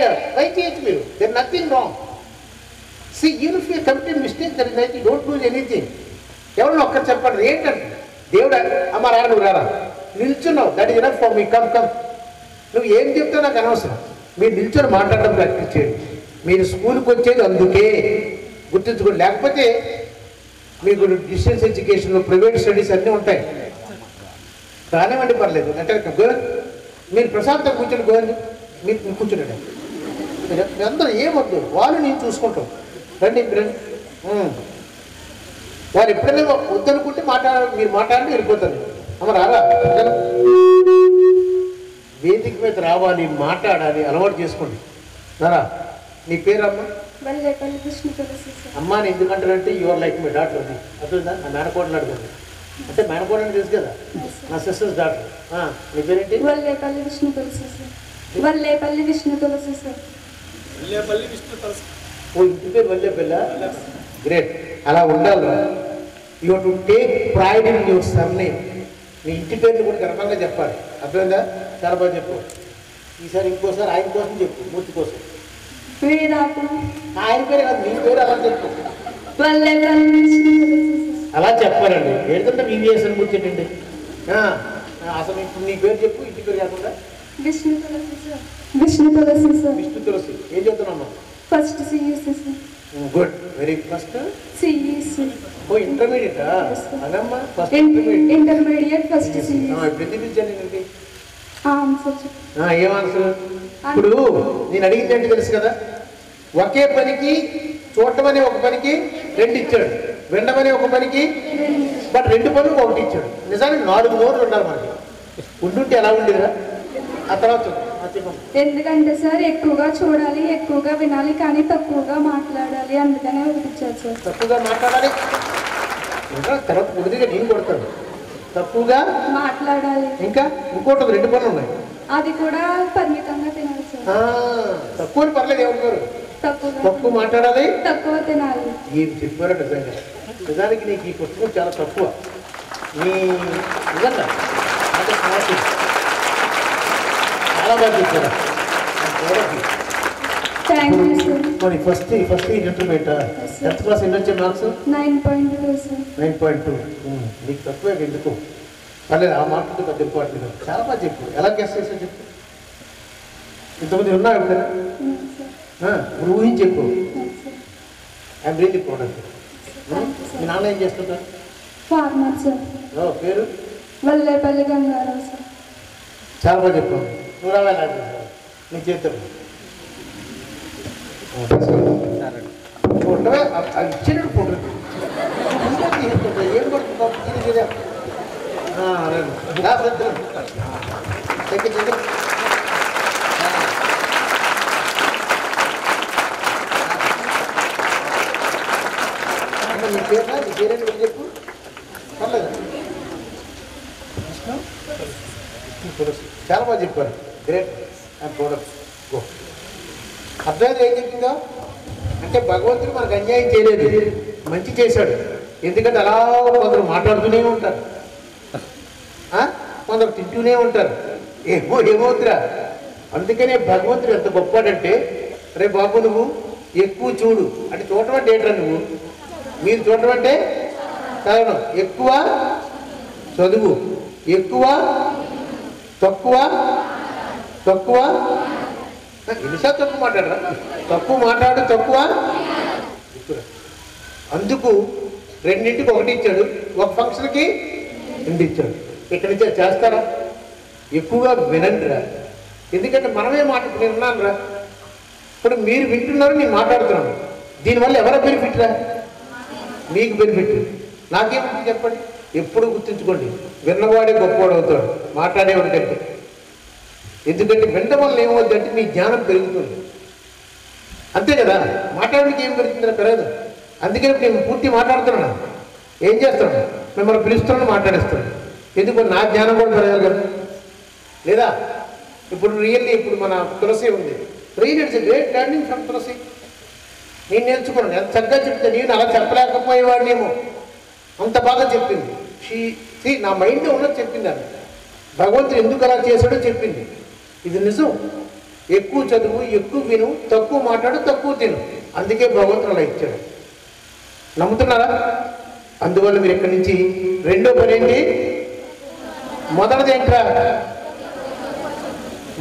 B: చేయొచ్చు మీరు. There nothing wrong. See even if you committed mistake, that is nothing. Don't lose anything. ఎవరైనా ఒక్కరు చెప్పండి ఏంటంటే, దేవుడు అమ్మ రారా, నువ్వు రారా, నిల్చున్నావు, that is enough for me. Come come. నువ్వు ఏం చెప్తావు నాకు అనవసరం. మీరు నిల్చొని మాట్లాడడం ప్రాక్టీస్ చేయండి. మీరు స్కూల్కి వచ్చేది అందుకే, గుర్తుంచుకోండి. లేకపోతే మీకు డిస్టెన్స్ ఎడ్యుకేషన్, ప్రైవేట్ స్టడీస్ అన్నీ ఉంటాయి. కానివ్వండి, పర్లేదు. అంటే మీరు ప్రశాంతంగా కూర్చొని గోవింది, మీరు కూర్చున్నాడు. మీరు అందరూ ఏమొద్దు, వాళ్ళు నేను చూసుకుంటాం. రండి రండి. వారు ఎప్పుడైనా వద్దనుకుంటే మీరు మాట్లాడి వెళ్ళిపోతారు. అమ్మ రారా, వేదిక మీద రావాలి, మాట్లాడాలి, అలవాటు చేసుకోండి. రారా. నీ పేరమ్మా?
C: వల్లేపల్లి విష్ణు తులసి సార్.
B: అమ్మ అని ఎందుకంటారంటే యువర్ లైక్ మై డాక్టర్ అది అర్థందా? నా మేనకోడని అడగండి. అంటే మేనకోడని తెలుసు కదా, నా సిస్టర్స్ డాక్టర్. నీ పేరేంటి?
C: వల్లేపల్లి విష్ణు తులసి సార్. వల్లేపల్లి విష్ణు తులసి సార్.
B: ఓ ఇంటి పేరు వల్లేపల్లి. గ్రేట్. అలా ఉండాలి. You to take pride in your surname. నీ ఇంటి పేరుని కూడా గర్వంగా చెప్పాలి. అర్థమైందా? చాలా బాగా చెప్పు. ఈసారి ఇంకోసారి ఆయన కోసం చెప్పు, మూర్తి కోసం.
C: వేదాకులు.
B: ఆయన పేరు కాదు, నీ పేరు అలా చెప్పు.
C: వల్లేపల్లి విష్ణు తులసి సార్.
B: అలా చెప్పారండి. ఏంటంటే VVS అని కూర్చోండి. అసలు ఇప్పుడు నీ పేరు చెప్పు, ఇంటి పేరు కాకుండా.
C: విష్ణు తులసి సార్. విష్ణు తులసి సార్.
B: విష్ణు తులసి. ఏం చెప్తున్నామ్మా?
C: First CEC sir.
B: Good. Very first
C: CEC.
B: Oh intermediate అదమ్మా. First intermediate.
C: Intermediate first CEC.
B: ఇప్పుడు ఎందుకు ఇచ్చాను నేను?
C: ఆన్సర్ చెప్పు.
B: ఏం ఆన్సర్? ఇప్పుడు నేను అడిగింది ఏంటి తెలుసు కదా, ఒకే పనికి చూడటం అనే ఒక పనికి 2 ఇచ్చాడు, వినడం అనే ఒక పనికి బట్ 2 పనులు 1 ఇచ్చాడు. నిజానికి 4 నోట్లు ఉండాలి మనకి. ఉండుంటే ఎలా ఉండేదా? ఆ తర్వాత
C: ఎందుకంటే సార్ ఎక్కువగా చూడాలి, ఎక్కువగా వినాలి, కానీ తక్కువగా మాట్లాడాలి, అందుకనే ఇచ్చారు సార్.
B: తక్కువగా మాట్లాడాలి, ఇంకా తర్వాత కొద్దిగా నేను కొడతాను. తక్కువగా
C: మాట్లాడాలి,
B: ఇంకా ఇంకోటి 2 పనులు ఉన్నాయి.
C: అది కూడా పరిమితంగా తినాలి సార్.
B: తక్కువ పర్లేదు, ఏమంటారు? తక్కువ మాట్లాడాలి,
C: తక్కువ తినాలి.
B: ఏం చెప్పారో నిజంగా. నిజానికి నీకు ఈ పుస్తకం చాలా తక్కువ. నీ నిజంగా చాలా బాగా చెప్పారా. మరి ఫస్ట్ ఇంటర్మీడియట్ 10th క్లాస్ ఎన్ని వచ్చే మార్క్స్?
C: 9.2 సార్.
B: 9.2. నీకు తక్కువే ఎందుకు పర్లేదు, ఆ మార్కులు పెద్ద ఇంపార్టెంట్ కాదు. చాలా బాగా చెప్పు. ఎలా గెస్ చేసావు చెప్పు. ఇంతమంది ఉన్నావు ఎప్పుడైనా? నువ్వు ఊహించి చెప్పు. I'm really proud of you. మీ నాన్న ఏం చేస్తుంటారు?
C: Farmer sir.
B: పేరు?
C: వల్లేపల్లి గంగారావు సార్.
B: చాలా బాగా చెప్పావు. నువ్వు రావాలి నీ చేతులు ఉండవే ఇచ్చినట్టు ఫోటో ఏం పడుతుంది? నీ పేరునా? నీ పేరేంటి కూడా చెప్పు. పర్లేదా? చాలా బాగా చెప్పారు. గ్రేట్. And product go. అర్థమైంది ఏం చెప్పిందో? అంటే భగవంతుడు మనకు అన్యాయం చేయలేదు, మంచి చేశాడు. ఎందుకంటే అలా కొందరు మాట్లాడుతూనే ఉంటారు, కొందరు తింటూనే ఉంటారు. ఏమవుతురా. అందుకనే భగవంతుడు ఎంత గొప్పవాడంటే, రే బాబు నువ్వు ఎక్కువ చూడు అంటే చూడటం అంటే ఏంట్రా నువ్వు? మీరు చూడటం అంటే కారణం ఎక్కువ చదువు, ఎక్కువ తక్కువ ఎన్నిసార్లు తక్కువ మాట్లాడరా? తక్కువ మాట్లాడు, తక్కువ. అందుకు 2ంటికి 1 ఇచ్చాడు, ఒక ఫంక్షన్కి 2 ఇచ్చాడు. ఇక్కడ నుంచి చేస్తారా? ఎక్కువగా వినండిరా. ఎందుకంటే మనమే నేను ఉన్నాను రా. ఇప్పుడు మీరు వింటున్నారు, నేను మాట్లాడుతున్నాను. దీనివల్ల ఎవరి బెనిఫిట్ రా? మీకు బెనిఫిట్. నాకేమిటి చెప్పండి. ఎప్పుడు గుర్తుంచుకోండి, విన్నవాడే గొప్పవాడు అవుతాడు మాట్లాడేవాడి కంటే. ఎందుకంటే వినడం వల్ల ఏమవుతుందంటే మీ జ్ఞానం పెరుగుతుంది. అంతే కదా. మాట్లాడడానికి ఏం పెరుగుతుందో పెరగదు. అందుకని నేను పూర్తి మాట్లాడుతున్నాను. ఏం చేస్తాను? మిమ్మల్ని పిలుస్తున్నాను, మాట్లాడేస్తాను. ఎందుకు? నా జ్ఞానం కూడా పెరగాలి కదా. లేదా ఇప్పుడు రియల్లీ ఇప్పుడు మన తులసి ఉంది. Real it's great learning from Tulasi. నేను నేర్చుకున్నాను. ఎంత చక్కగా చెప్తే నేను అలా చెప్పలేకపోయేవాడినేమో, అంత బాగా చెప్పింది. నా మైండ్లో ఉన్నది చెప్పింది. అని భగవంతుడు ఎందుకు అలా చేశాడో చెప్పింది. ఇది నిజం. ఎక్కువ చదువు, ఎక్కువ విను, తక్కువ మాట్లాడు, తక్కువ తిను. అందుకే భగవంతుడు అలా ఇచ్చాడు. నమ్ముతున్నారా? అందువల్ల మీరు ఇక్కడి నుంచి 2వ పని ఏంటి? మొదటిది ఏంట్రా?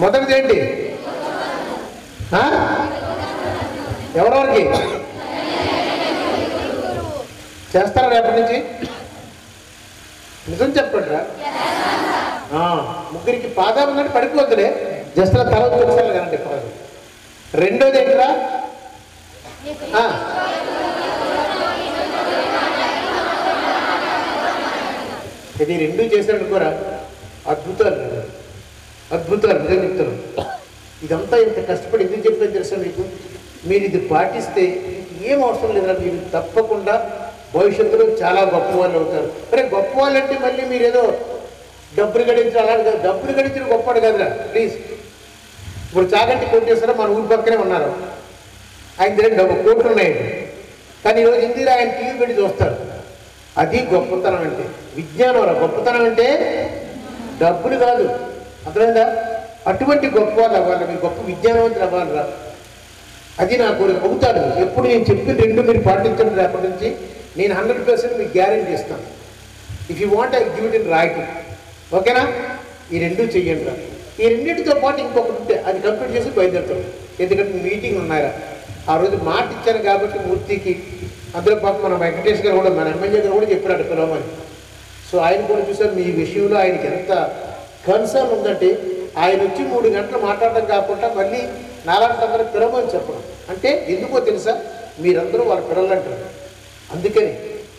B: మొదటిది ఏంటి? ఎవరెవరికి చేస్తారా రేపటి నుంచి? నిజం చెప్పండి రా. ముగ్గురికి పాదాలు ఉన్నట్టు పడిపోతుందే, జస్ట్ అలా తల చూసాను కదండి పాదాలు. 2వది ఏంట్రా? ఇది రెండూ చేశారనుకోరా అద్భుతాలు, అద్భుతాలు నిజం చెప్తాను. ఇదంతా ఇంత కష్టపడి ఎందుకు చెప్పేది తెలుసా మీకు? మీరు ఇది పాటిస్తే ఏం అవసరం లేదురా, మీరు తప్పకుండా భవిష్యత్తులో చాలా గొప్ప వాళ్ళు అవుతారు. మరి గొప్ప వాళ్ళు అంటే మళ్ళీ మీరు ఏదో డబ్బులు గడించారు అలాంటి కాదు. డబ్బులు గడించిన గొప్పవాడు కదరా ప్లీజ్. ఇప్పుడు చాగంటి కోటేశ్వర మన ఊరి పక్కనే ఉన్నారు, ఆయన దగ్గర కోట్లు ఉన్నాయండి. కానీ ఈరోజు ఇందిరా ఆయన టీవీ పెట్టి చూస్తారు. అది గొప్పతనం అంటే, విజ్ఞానం రా. గొప్పతనం అంటే డబ్బులు కాదు, అర్థమైందా? అటువంటి గొప్ప వాళ్ళు అవ్వాలి, మీరు గొప్ప విజ్ఞానవంతులు అవ్వాలిరా. అది నా కోరిక. అవుతాడు. ఎప్పుడు నేను చెప్పిన రెండు మీరు పాటించండి. రేపటి నుంచి నేను 100% మీకు గ్యారెంటీ ఇస్తాను. If you want I give it in writing, ఓకేనా? ఈ రెండు చెయ్యండి రా. ఈ రెండింటితో పాటు ఇంకొకటి ఉంటే అది కంప్లీట్ చేసి బయలుదేరుతాం. ఎందుకంటే మీటింగ్ ఉన్నారా ఆ రోజు మాట ఇచ్చాను కాబట్టి మూర్తికి. అందులో పాపం మన వెంకటేష్ గారు కూడా, మన ఎమ్మెల్యే గారు కూడా చెప్పాడు పిలవమని. సో ఆయన కూడా చూసారు మీ విషయంలో ఆయనకి ఎంత కన్సర్న్ ఉందంటే, ఆయన వచ్చి 3 గంటలు మాట్లాడడం కాకుండా మళ్ళీ నాలాంటి అందరూ పిలవమని చెప్పడం. అంటే ఎందుకో తెలుసా, మీరందరూ వాళ్ళ పిల్లలు అంటారు. అందుకని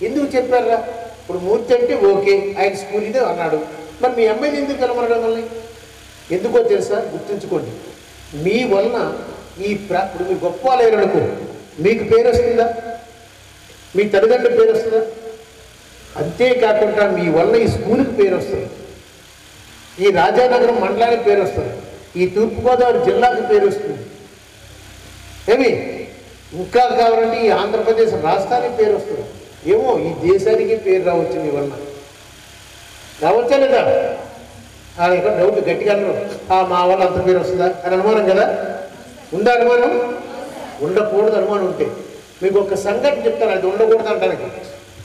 B: ఎందుకు చెప్పారా? ఇప్పుడు మూర్తి అంటే ఓకే, ఆయన స్కూల్ ఇదే అన్నాడు, మరి మీ ఎమ్మెల్యే ఎందుకు పిలవనడం మళ్ళీ? ఎందుకో తెలుసా, గుర్తుంచుకోండి. మీ వలన ఇప్పుడు మీ గొప్ప వాళ్ళకు మీకు పేరు వస్తుందా? మీ తల్లిదండ్రుల పేరు వస్తుందా? అంతేకాకుండా మీ వల్ల ఈ స్కూల్కి పేరు వస్తుంది, ఈ రాజానగరం మండలానికి పేరు వస్తుంది, ఈ తూర్పుగోదావరి జిల్లాకి పేరు వస్తుంది. ఏమి ఇంకా కావాలంటే ఈ ఆంధ్రప్రదేశ్ రాష్ట్రానికి పేరు వస్తుంది. ఏమో ఈ దేశానికి పేరు రావచ్చు మీ వలన. రావచ్చా లేదా? ఇక్కడ డౌట్ గట్టిగా అన్నారు, మా వల్ల అంత పేరు వస్తుందా అని అనుమానం కదా? ఉందా అనుమానం? ఉండకూడదు అనుమానం ఉంటే. మీకు ఒక సంఘటన చెప్తాను, అది ఉండకూడదు అంటానికి.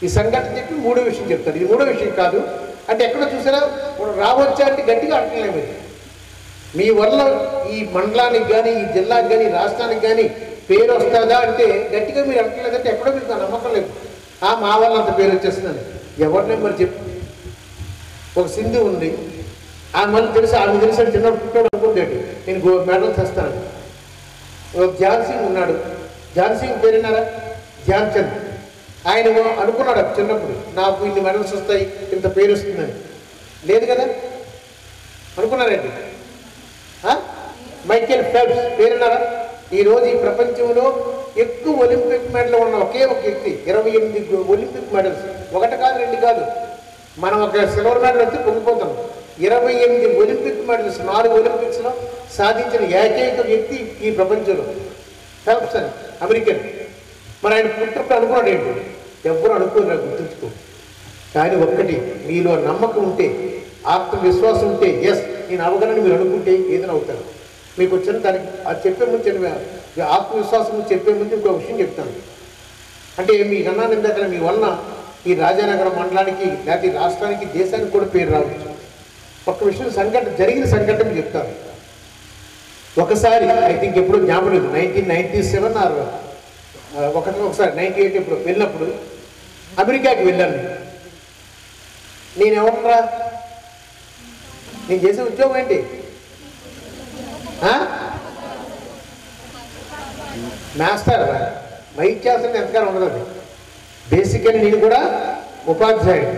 B: ఈ సంఘటన చెప్పి 3వ విషయం చెప్తాను. ఇది 3వ విషయం కాదు అంటే ఎక్కడ చూసారా రావచ్చా అంటే గట్టిగా అంటలేము. మీ వల్ల ఈ మండలానికి కానీ, ఈ జిల్లాకి కానీ, రాష్ట్రానికి కానీ పేరు వస్తుందా అంటే గట్టిగా మీరు అంటలేదంటే ఎక్కడో మీకు నమ్మకం లేదు. మా వల్ల అంత పేరు వచ్చేస్తుందని ఎవరిని మరి చెప్పు. ఒక సింధు ఉంది, మళ్ళీ తెలుసు, ఆమె తెలిసి చిన్నప్పుడు పుట్టాడు అనుకుంటాడు, నేను మెడల్ తెస్తాను. ఒక ఝాన్ సింగ్ ఉన్నాడు, ఝాన్ సింగ్ పేరున్నారా? ధ్యాన్ చంద్. ఆయన అనుకున్నాడు చిన్నప్పుడు నాకు ఇన్ని మెడల్స్ వస్తాయి, ఇంత పేరు వస్తుందని. లేదు కదా? అనుకున్నారండి. మైకేల్ ఫెల్ప్స్ పేరున్నారా? ఈరోజు ఈ ప్రపంచంలో ఎక్కువ ఒలింపిక్ మెడల్ ఉన్న ఒకే ఒక వ్యక్తి, 28 ఒలింపిక్ మెడల్స్. 1 కాదు 2 కాదు, మనం ఒక సిల్వర్ మెడల్ వచ్చి పొంగిపోతాం. 28 ఒలింపిక్ మెడల్స్ 4 ఒలింపిక్స్లో సాధించిన ఏకైక వ్యక్తి ఈ ప్రపంచంలో ఫెల్ప్స్ అని, అమెరికన్. మరి ఆయన పుట్టినప్పుడు అనుకున్నాడు ఏంటి? ఎవ్వరు అనుకోరు, గుర్తుంచుకో. కానీ ఒక్కటి, మీలో నమ్మకం ఉంటే, ఆత్మవిశ్వాసం ఉంటే, ఎస్ నేను అవగలను మీరు అనుకుంటే ఏదైనా అవుతాను. మీకు వచ్చిన దానికి అది చెప్పే ముందు ఆత్మవిశ్వాసం చెప్పే ముందు ఇంకో విషయం చెప్తాను. అంటే మీకు అన్నాను ఇందాక, మీ వలన ఈ రాజానగరం మండలానికి లేకపోతే ఈ రాష్ట్రానికి, దేశానికి కూడా పేరు రావచ్చు. ఒక విషయం జరిగిన సంఘటన చెప్తాను. ఒకసారి ఐ థింక్ ఎప్పుడు జ్ఞాపకం లేదు, 1997 ఒకసారి 98 ఎప్పుడు వెళ్ళినప్పుడు అమెరికాకి వెళ్ళాను. నేనేమన్నా నేను చేసే ఉద్యోగం ఏంటి? మాస్టర్ మైక్ చేస్తాను ఎంతకాలం ఉండదు. అది బేసికల్లీ నేను కూడా ఉపాధ్యాయుడు.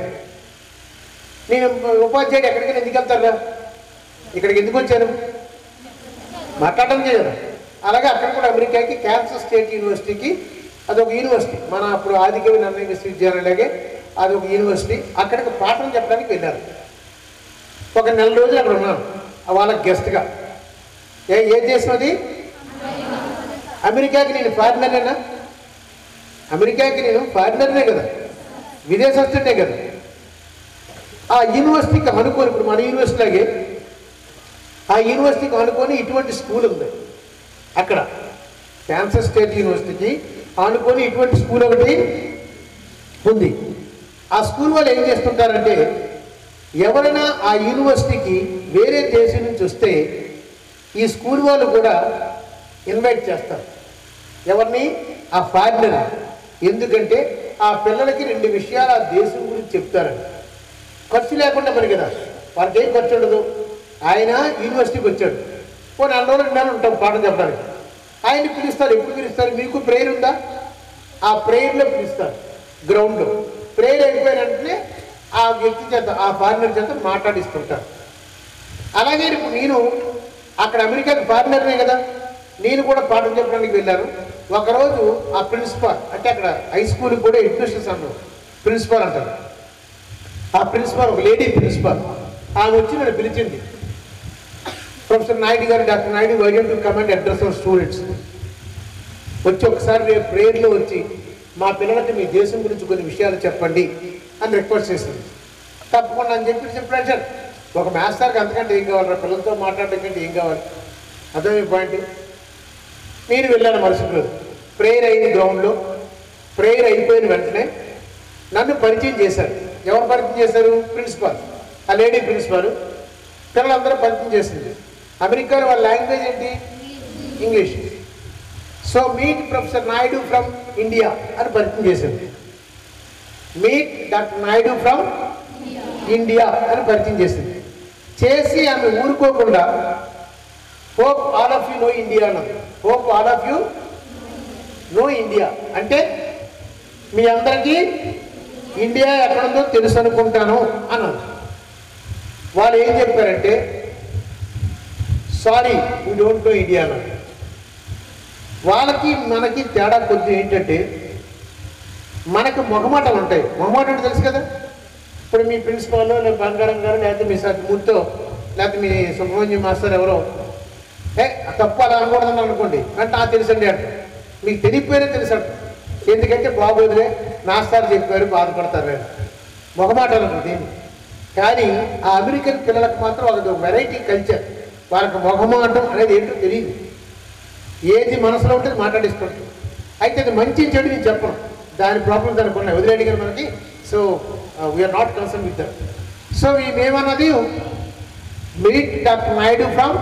B: నేను ఉపాధ్యాయుడు ఎక్కడికైనా ఎందుకు వెళ్తారా? ఇక్కడికి ఎందుకు వచ్చాను? మాట్లాడడం చేయను. అలాగే అక్కడ కూడా అమెరికాకి కాన్సస్ స్టేట్ యూనివర్సిటీకి, అదొక యూనివర్సిటీ, మన అప్పుడు ఆదికవి నన్నయ్య విశ్వవిద్యాలయాలే అదొక యూనివర్సిటీ. అక్కడికి పాఠం చెప్పడానికి వెళ్ళాను. ఒక 4 రోజులు అక్కడ ఉన్నాను వాళ్ళకి గెస్ట్గా. ఏ దేశం అది? అమెరికాకి నేను ఫారినర్నేనా? అమెరికాకి నేను ఫారినర్నే కదా, విదేశస్తుడే కదా. ఆ యూనివర్సిటీకి అనుకోని, ఇప్పుడు మన యూనివర్సిటీలాగే ఆ యూనివర్సిటీకి అనుకొని ఇటువంటి స్కూల్ ఉంది అక్కడ. కాన్సస్ స్టేట్ యూనివర్సిటీకి అనుకొని ఇటువంటి స్కూల్ ఒకటి ఉంది. ఆ స్కూల్ వాళ్ళు ఏం చేస్తుంటారంటే, ఎవరైనా ఆ యూనివర్సిటీకి వేరే దేశం నుంచి వస్తే ఈ స్కూల్ వాళ్ళు కూడా ఇన్వైట్ చేస్తారు. ఎవరిని? ఆ ఫారినర్. ఎందుకంటే ఆ పిల్లలకి 2 విషయాలు ఆ దేశం గురించి చెప్తారండి. ఖర్చు లేకుండా మరి కదా, వాళ్ళకి ఏం ఖర్చు ఉండదు. ఆయన యూనివర్సిటీకి వచ్చాడు, 4 రోజులు 2 నెలలు ఉంటాం పాఠం చెప్పడానికి. ఆయన్ని పిలుస్తారు. ఎప్పుడు పిలుస్తారు? మీకు ప్రేయర్ ఉందా? ఆ ప్రేయర్లో పిలుస్తారు, గ్రౌండ్లో. ప్రేయర్ అయిపోయిన వెంటనే ఆ వ్యక్తి చేత, ఆ ఫారినర్ చేత మాట్లాడిస్తుంటారు. అలాగే ఇప్పుడు నేను అక్కడ అమెరికాకి ఫారినర్నే కదా, నేను కూడా పాఠం చెప్పడానికి వెళ్ళాను. ఒకరోజు ఆ ప్రిన్సిపాల్, అంటే అక్కడ హై స్కూల్కి కూడా ఎడ్యుకేషన్ అన్నారు, ప్రిన్సిపాల్ అంటారు. ఆ ప్రిన్సిపాల్ ఒక లేడీ ప్రిన్సిపాల్, ఆమె వచ్చి నన్ను పిలిచింది. ప్రొఫెసర్ నాయుడు గారు, doctor Naidu, why don't you come and address our students, వచ్చి ఒకసారి రేపు ప్రేయర్లో వచ్చి మా పిల్లలకి మీ దేశం గురించి కొన్ని విషయాలు చెప్పండి అని రిక్వెస్ట్ చేసింది. తప్పకుండా అని చెప్పి సార్ ఒక మ్యాథ్స్ సార్కి అంతకంటే ఏం కావాలి, పిల్లలతో మాట్లాడడం కంటే ఏం కావాలి, అర్థమే పాయింట్. నేను వెళ్ళాను మరుసటి రోజు. ప్రేయర్ అయింది గ్రౌండ్లో. ప్రేయర్ అయిపోయిన వెంటనే నన్ను పరిచయం చేశారు. ఎవరు పరిచయం చేశారు? ప్రిన్సిపాల్, ఆ లేడీ ప్రిన్సిపాల్. పిల్లలందరూ పరిచయం చేసింది. అమెరికాలో వాళ్ళ లాంగ్వేజ్ ఏంటి? English. So meet professor Naidu from India అని పరిచయం చేసింది. Meet doctor Naidu from India అని పరిచయం చేసింది. చేసి ఆమె ఊరుకోకుండా hope all of you know India అన్నది. Hope all of you know India అంటే మీ అందరికీ ఇండియా ఎక్కడుందో తెలుసు అనుకుంటాను అన్నది. వాళ్ళు ఏం చెప్పారంటే sorry we don't know India అన్నది. వాళ్ళకి మనకి తేడా కొద్ది ఏంటంటే మనకు మొహమాటలు ఉంటాయి. మొహమాటం తెలుసు కదా. ఇప్పుడు మీ ప్రిన్సిపాల్ లేదా బంగారం గారు లేకపోతే మీ మూర్తో లేకపోతే మీ సుబ్రహ్మణ్యం మాస్టర్ ఎవరో తప్పు అలా అనకూడదని అనుకోండి అంటే నాకు తెలుసండి అంటే మీకు తెలియపోయినా తెలుసు అంట. ఎందుకంటే బాగోదులే నా సార్ చెప్పారు బాధపడతారు మొహమాటలు ఉంటుంది. కానీ ఆ అమెరికన్ పిల్లలకు మాత్రం వాళ్ళకి ఒక వెరైటీ కల్చర్. వాళ్ళకి మొహమాటం అనేది ఏంటో తెలియదు. ఏది మనసులో ఉంటుంది మాట్లాడిస్తుంటారు. అయితే అది మంచి చెడు నేను చెప్పను, దాని ప్రాబ్లం దానికి ఉన్నాయి, వదిలేడు కదా మనకి. So we are not concern with that. So మేమన్నది meet doctor Naidu from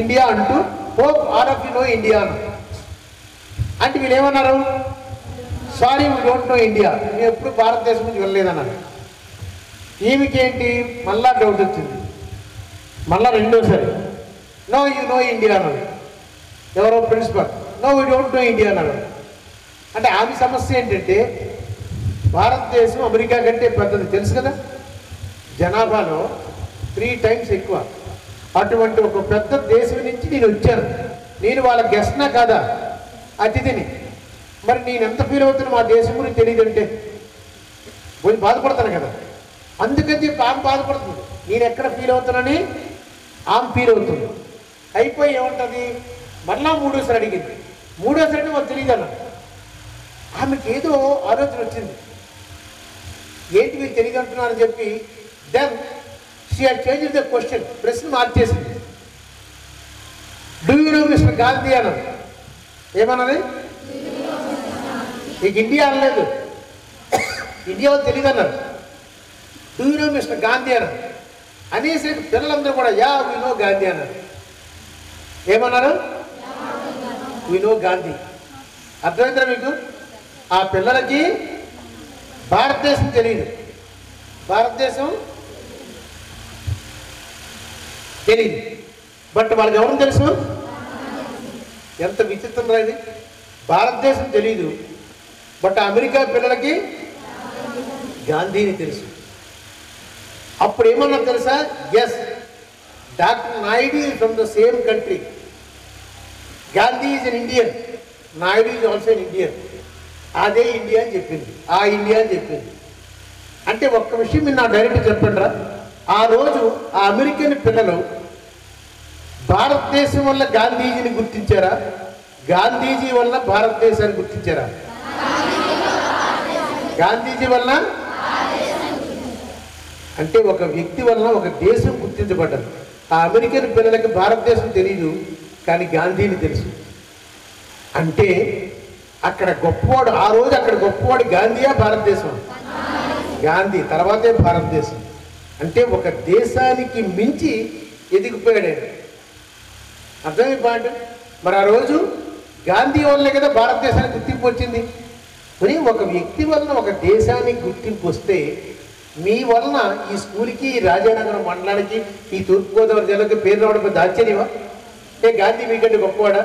B: India అంటూ hope all of you know India అంటే వీళ్ళు ఏమన్నారు? Sorry we don't know India, మేము ఎప్పుడు భారతదేశం నుంచి వెళ్ళలేదన్నారు. ఈమెకేంటి మళ్ళా డౌట్ వచ్చింది. మళ్ళా రెండోసారి నో యూ నో ఇండియా అన్నారు. ఎవరో principal no we don't know India అన్నారు. అంటే ఆమె సమస్య ఏంటంటే భారతదేశం అమెరికా కంటే పెద్దది తెలుసు కదా, జనాభాలో 3 times ఎక్కువ. అటువంటి ఒక పెద్ద దేశం నుంచి నేను వచ్చాను, నేను వాళ్ళ గెస్ట్నా కాదా, అతిథిని. మరి నేను ఎంత ఫీల్ అవుతున్నా మా దేశం గురించి తెలియదంటే కొంచెం బాధపడతాను కదా. అందుకని చెప్పి ఆమె బాధపడుతుంది, నేను ఎక్కడ ఫీల్ అవుతున్నానని ఆమె ఫీల్ అవుతుంది. అయిపోయి ఏముంటుంది మళ్ళా మూడోసారి అడిగింది. మూడోసారి మాకు తెలియదు అన్న. ఆమెకి ఏదో ఆలోచన వచ్చింది, ఏంటి మీరు తెలియదు అంటున్నారని చెప్పి. Then she had changed the question, ప్రశ్న మార్చేసింది. Do you know mister Gandhi అన్నది. ఏమన్నది? నీకు ఇండియా అనలేదు, ఇండియా తెలియదు అన్నారు. Do you know mister Gandhi అన్నారు. అనేసి పిల్లలందరూ కూడా యా వీ నో గాంధీ అన్నారు. ఏమన్నారు? We know Gandhi. అర్థమైందా మీకు? ఆ పిల్లలకి భారతదేశం తెలియదు, భారతదేశం తెలియదు. బట్ వాళ్ళకి ఎవరు తెలుసు? ఎంత విచిత్రం రా ఇది. భారతదేశం తెలియదు, బట్ అమెరికా పిల్లలకి గాంధీని తెలుసు. అప్పుడు ఏమన్నారు తెలుసా? Yes, doctor Naidu is from the same country. Gandhi is an Indian, Naidu is also an Indian. అదే ఇండియా అని చెప్పింది, ఆ ఇండియా అని చెప్పింది. అంటే ఒక్క విషయం మీరు నా డైరెక్ట్ చెప్పండి రా. ఆ రోజు ఆ అమెరికన్ పిల్లలు భారతదేశం వల్ల గాంధీజీని గుర్తించారా, గాంధీజీ వల్ల భారతదేశాన్ని గుర్తించారా? గాంధీజీ వల్ల. అంటే ఒక వ్యక్తి వలన ఒక దేశం గుర్తించబడ్డది. ఆ అమెరికన్ పిల్లలకి భారతదేశం తెలియదు, కానీ గాంధీని తెలుసు. అంటే అక్కడ గొప్పవాడు, ఆ రోజు అక్కడ గొప్పవాడు గాంధీయా భారతదేశం? గాంధీ తర్వాతే భారతదేశం. అంటే ఒక దేశానికి మించి ఎదిగిపోయాడు. అర్థమే పాయింట్. మరి ఆ రోజు గాంధీ వల్లే కదా భారతదేశానికి గుర్తింపు వచ్చింది. మరి ఒక వ్యక్తి వలన ఒక దేశానికి గుర్తింపు వస్తే మీ వలన ఈ స్కూల్కి, ఈ రాజానగరం మండలానికి, ఈ తూర్పుగోదావరి జిల్లాకి పేరు రావడం పెద్ద ఆశ్చర్యమా? గాంధీ మీకంటే గొప్పవాడా?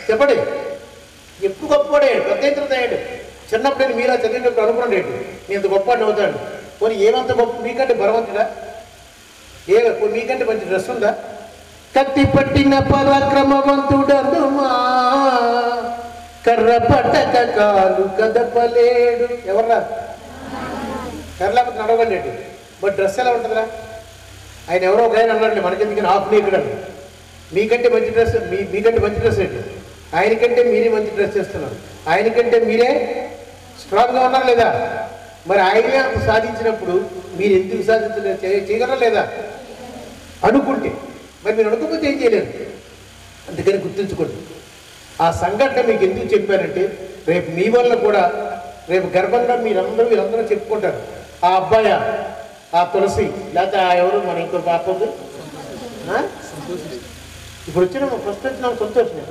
B: చెప్పండి. ఎప్పుడు గొప్పవాడాడు, పెద్ద ఎత్తున అయ్యాడు. చిన్నప్పుడు మీరా చదివినప్పుడు అనుకున్నాడు, నేను ఇంత గొప్పవాడిని అవుతాడు. పోనీ ఏమంత గొప్ప మీకంటే బలవంతుడా? మీకంటే మంచి డ్రెస్ ఉందా? కత్తి పట్టిన పరాక్రమవంతుడనుమా కర్ర పట్టక కాలు కదపలేడు. ఎవర్రా? కర్రలేకపోతే నడవగలేడు. బట్ డ్రెస్ ఎలా ఉంటుందిరా? ఆయన ఎవరో ఒక ఆయన అన్నాడు, మనకెందుకని ఆఫ్ నీకుడు అని. మీకంటే మంచి డ్రెస్ మీకంటే మంచి డ్రెస్ ఏంటి? ఆయనకంటే మీరే మంచి డ్రెస్ చేస్తున్నారు. ఆయనకంటే మీరే స్ట్రాంగ్గా ఉన్నారు లేదా? మరి ఆయనే అంత సాధించినప్పుడు మీరు ఎందుకు చేయగలరా లేదా? అనుకుంటే మరి మీరు అనుకోకపోతే ఏం చేయలేరు. అందుకని గుర్తుంచుకోండి. ఆ సంఘటన మీకు ఎందుకు చెప్పారంటే రేపు మీ వల్ల కూడా రేపు గర్భంగా వీరందరూ చెప్పుకుంటారు. ఆ అబ్బాయ, ఆ తులసి, లేకపోతే ఆ ఎవరు మన ఇంకో పాపదు ఇప్పుడు వచ్చినామా? ఫస్ట్ వచ్చినాము సంతోషిని.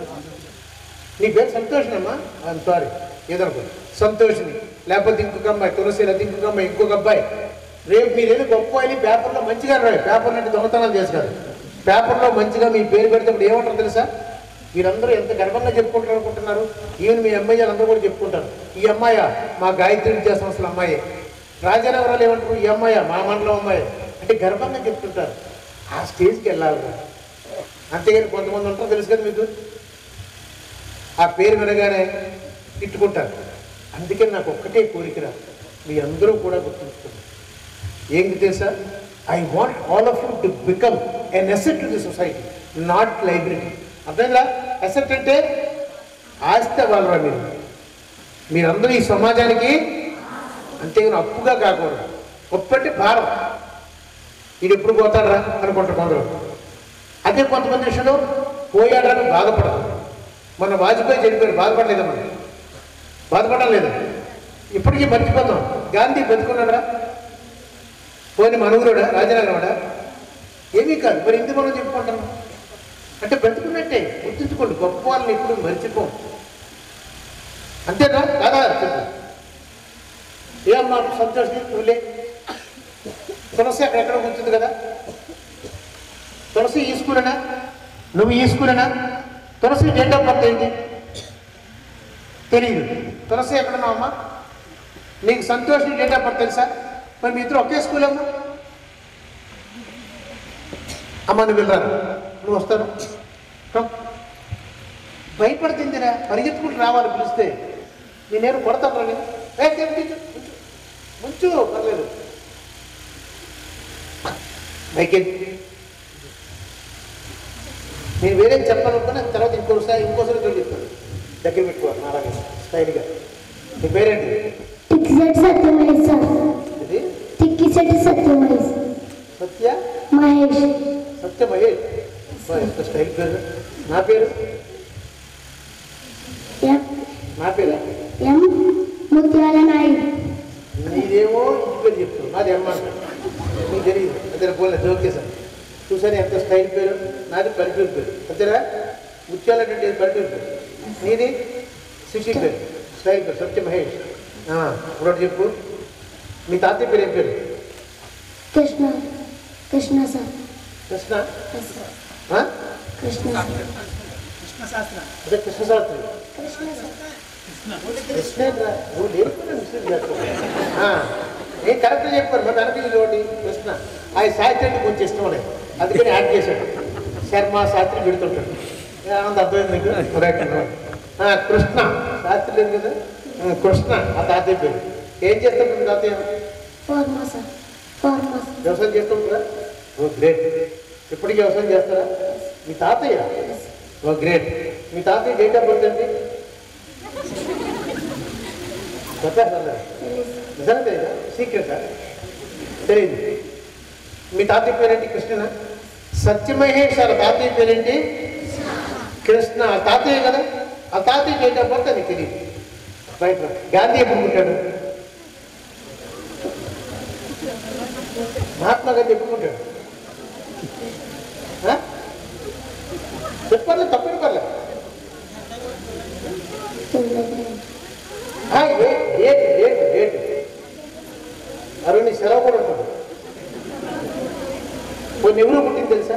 B: నీ పేరు సంతోషినమ్మా? ఐఎమ్ సారీ ఏదనుకో సంతోషిని, లేకపోతే ఇంకొక అమ్మాయి తులసి, లేకపోతే ఇంకొక అమ్మాయి ఇంకొక అబ్బాయి. రేపు మీరేదో గొప్ప అని పేపర్లో మంచిగా రాయి. పేపర్ నుండి దొంగతనాలు చేస్తారు. పేపర్లో మంచిగా మీ పేరు పెడితే ఏమంటారు తెలుసా? మీరందరూ ఎంత గర్వంగా చెప్పుకుంటారు అనుకుంటున్నారు. ఈవెన్ మీ అమ్మాయిలు అందరూ కూడా చెప్పుకుంటారు, ఈ అమ్మాయ మా గాయత్రి విద్యా సంస్థల అమ్మాయి. రాజానగరాలు ఏమంటారు? ఈ అమ్మాయ మా మండలం అమ్మాయి అంటే గర్వంగా చెప్తుంటారు. ఆ స్టేజ్కి వెళ్ళాలి. అంతేగాని కొంతమంది ఉంటారు తెలుసు కదా మీకు, ఆ పేరు వినగానే తిట్టుకుంటారు. అందుకని నాకు ఒక్కటే కోరికరా, మీ అందరూ కూడా గుర్తుంచుకోండి. ఏంటి తెలుసా? I want all of you to become an asset to the society, not library. అర్థంగా? అసెట్ అంటే ఆస్తి అవ్వాలరా మీరు. మీరందరూ ఈ సమాజానికి. అంతేగాని అప్పుగా కాకూడదు. అప్పు అంటే భారం. ఇది ఎప్పుడు పోతాడరా అనుకుంటారు కొందరు. అదే కొంతమంది విషయంలో పోయాడని బాధపడదు. మన వాజ్పేయి చనిపోయారు, బాధపడలేదా? మనం బాధపడడం లేదా? ఇప్పటికీ మర్చిపోతాం. గాంధీ బతుకున్నాడా? పోని మనుగురుడా? రాజనగరవాడా? ఏమీ కాదు. మరి ఎందుకు మనం చెప్పుకుంటాం అంటే బ్రతుకున్నట్టే. గుర్తుంచుకోండి, గొప్ప వాళ్ళని ఎప్పుడు మర్చిపోం. అంతేనా కాదా? చెప్పు. ఏమమ్మా సంతోషం నువ్వులే. తులసి అక్కడెక్కడ కూర్చుంది కదా. తులసి ఈ స్కూలేనా? నువ్వు ఈ స్కూలేనా? తులసి డేట్ ఆఫ్ బర్త్ ఏంటి తెలియదు. తులసి ఎక్కడున్నావమ్మా? నీకు సంతోషం డేట్ ఆఫ్ బర్త్ తెలుసా? మరి మీ ఇద్దరు ఒకే స్కూల్ అమ్మా. అమ్మ నువ్వు వెళ్ళరాను, నువ్వు వస్తాను. భయపడుతుందిరా, పరిగెత్తుకుంటూ రావాలి పిలిస్తే. నేనేం కొడతాను రా. ముంచు పర్లేదు. నేను వేరేం చెప్పాలనుకున్నా తర్వాత ఇంకోసారి చెప్తాను. దగ్గర పెట్టుకోవాలి నారాయణ స్టైల్గా. నీ పేరేంటి? సత్య మహేష్. సత్య మహేష్ ఎంత స్టైల్ పేరు. నా పేరు
D: ముత్యాల నాయుడు.
B: నీదేమో ఇంటి పేరు చెప్తావు, నాది అమ్మ నీకు తెలియదు. అదే పోలే జోకే సార్. చూసాను ఎంత స్టైల్ పేరు. నాది పల్లెటూరు పేరు. అంతేనా? ముత్యాలంటే పల్లెటూరు పేరు. నీది సిటీ పేరు, స్టైల్ పేరు సత్య మహేష్. ఇప్పుడు చెప్పు, మీ తాతయ్య పేరు ఏం పేరు?
D: కృష్ణ. కృష్ణ సార్.
B: కృష్ణ
D: కృష్ణ
B: అదే కృష్ణశాస్త్రి. కృష్ణేంద్ర నువ్వు లేకుండా మిస్టేక్ చేస్తావు. నేను కరెక్ట్గా చెప్పాను. మరి అనిపించింది ఒకటి కృష్ణ. ఆయన సాహిత్యం అంటే కొంచెం ఇష్టం లేదు, అందుకని యాడ్ చేశాడు. శర్మ శాస్త్రి పెడుతుంటాడు. అంత అర్థమైంది నీకు? కృష్ణ శాస్త్రి లేదు కదా, కృష్ణ ఆ తాతయ్య పేరు. ఏం చేస్తుంటుంది తాతయ్య? వ్యవసాయం చేస్తుంటారా? ఓ గ్రేట్. ఇప్పటికీ వ్యవసాయం చేస్తారా? మీ తాతయ్య? ఓ గ్రేట్. మీ తాతయ్య డేట్ ఆఫ్ బర్త్ ఏంటి? చెప్పేస్తారా? నిజంగా తెలియదా? సీక్రెటా? తెలియదు. మీ తాతయ్య పేరేంటి? కృష్ణనా? సత్యమహేష్ వాళ్ళ తాతయ్య పేరేంటి? కృష్ణ. తాతయ్య కదా. ఆ తాతయ్య డేట్ ఆఫ్ బర్త్ నీకు తెలియదు. రైట్. గాంధీ ఎప్పుడు పుట్టాడు? మహాత్మా గాంధీ ఎప్పుడు పుట్టాడు? చెప్పాలి, తప్పని పర్లేదు. డేట్ అరుణ్ సెలవు కూడా ఉంటుంది. కొన్ని ఎవరు పుట్టింది తెలుసా?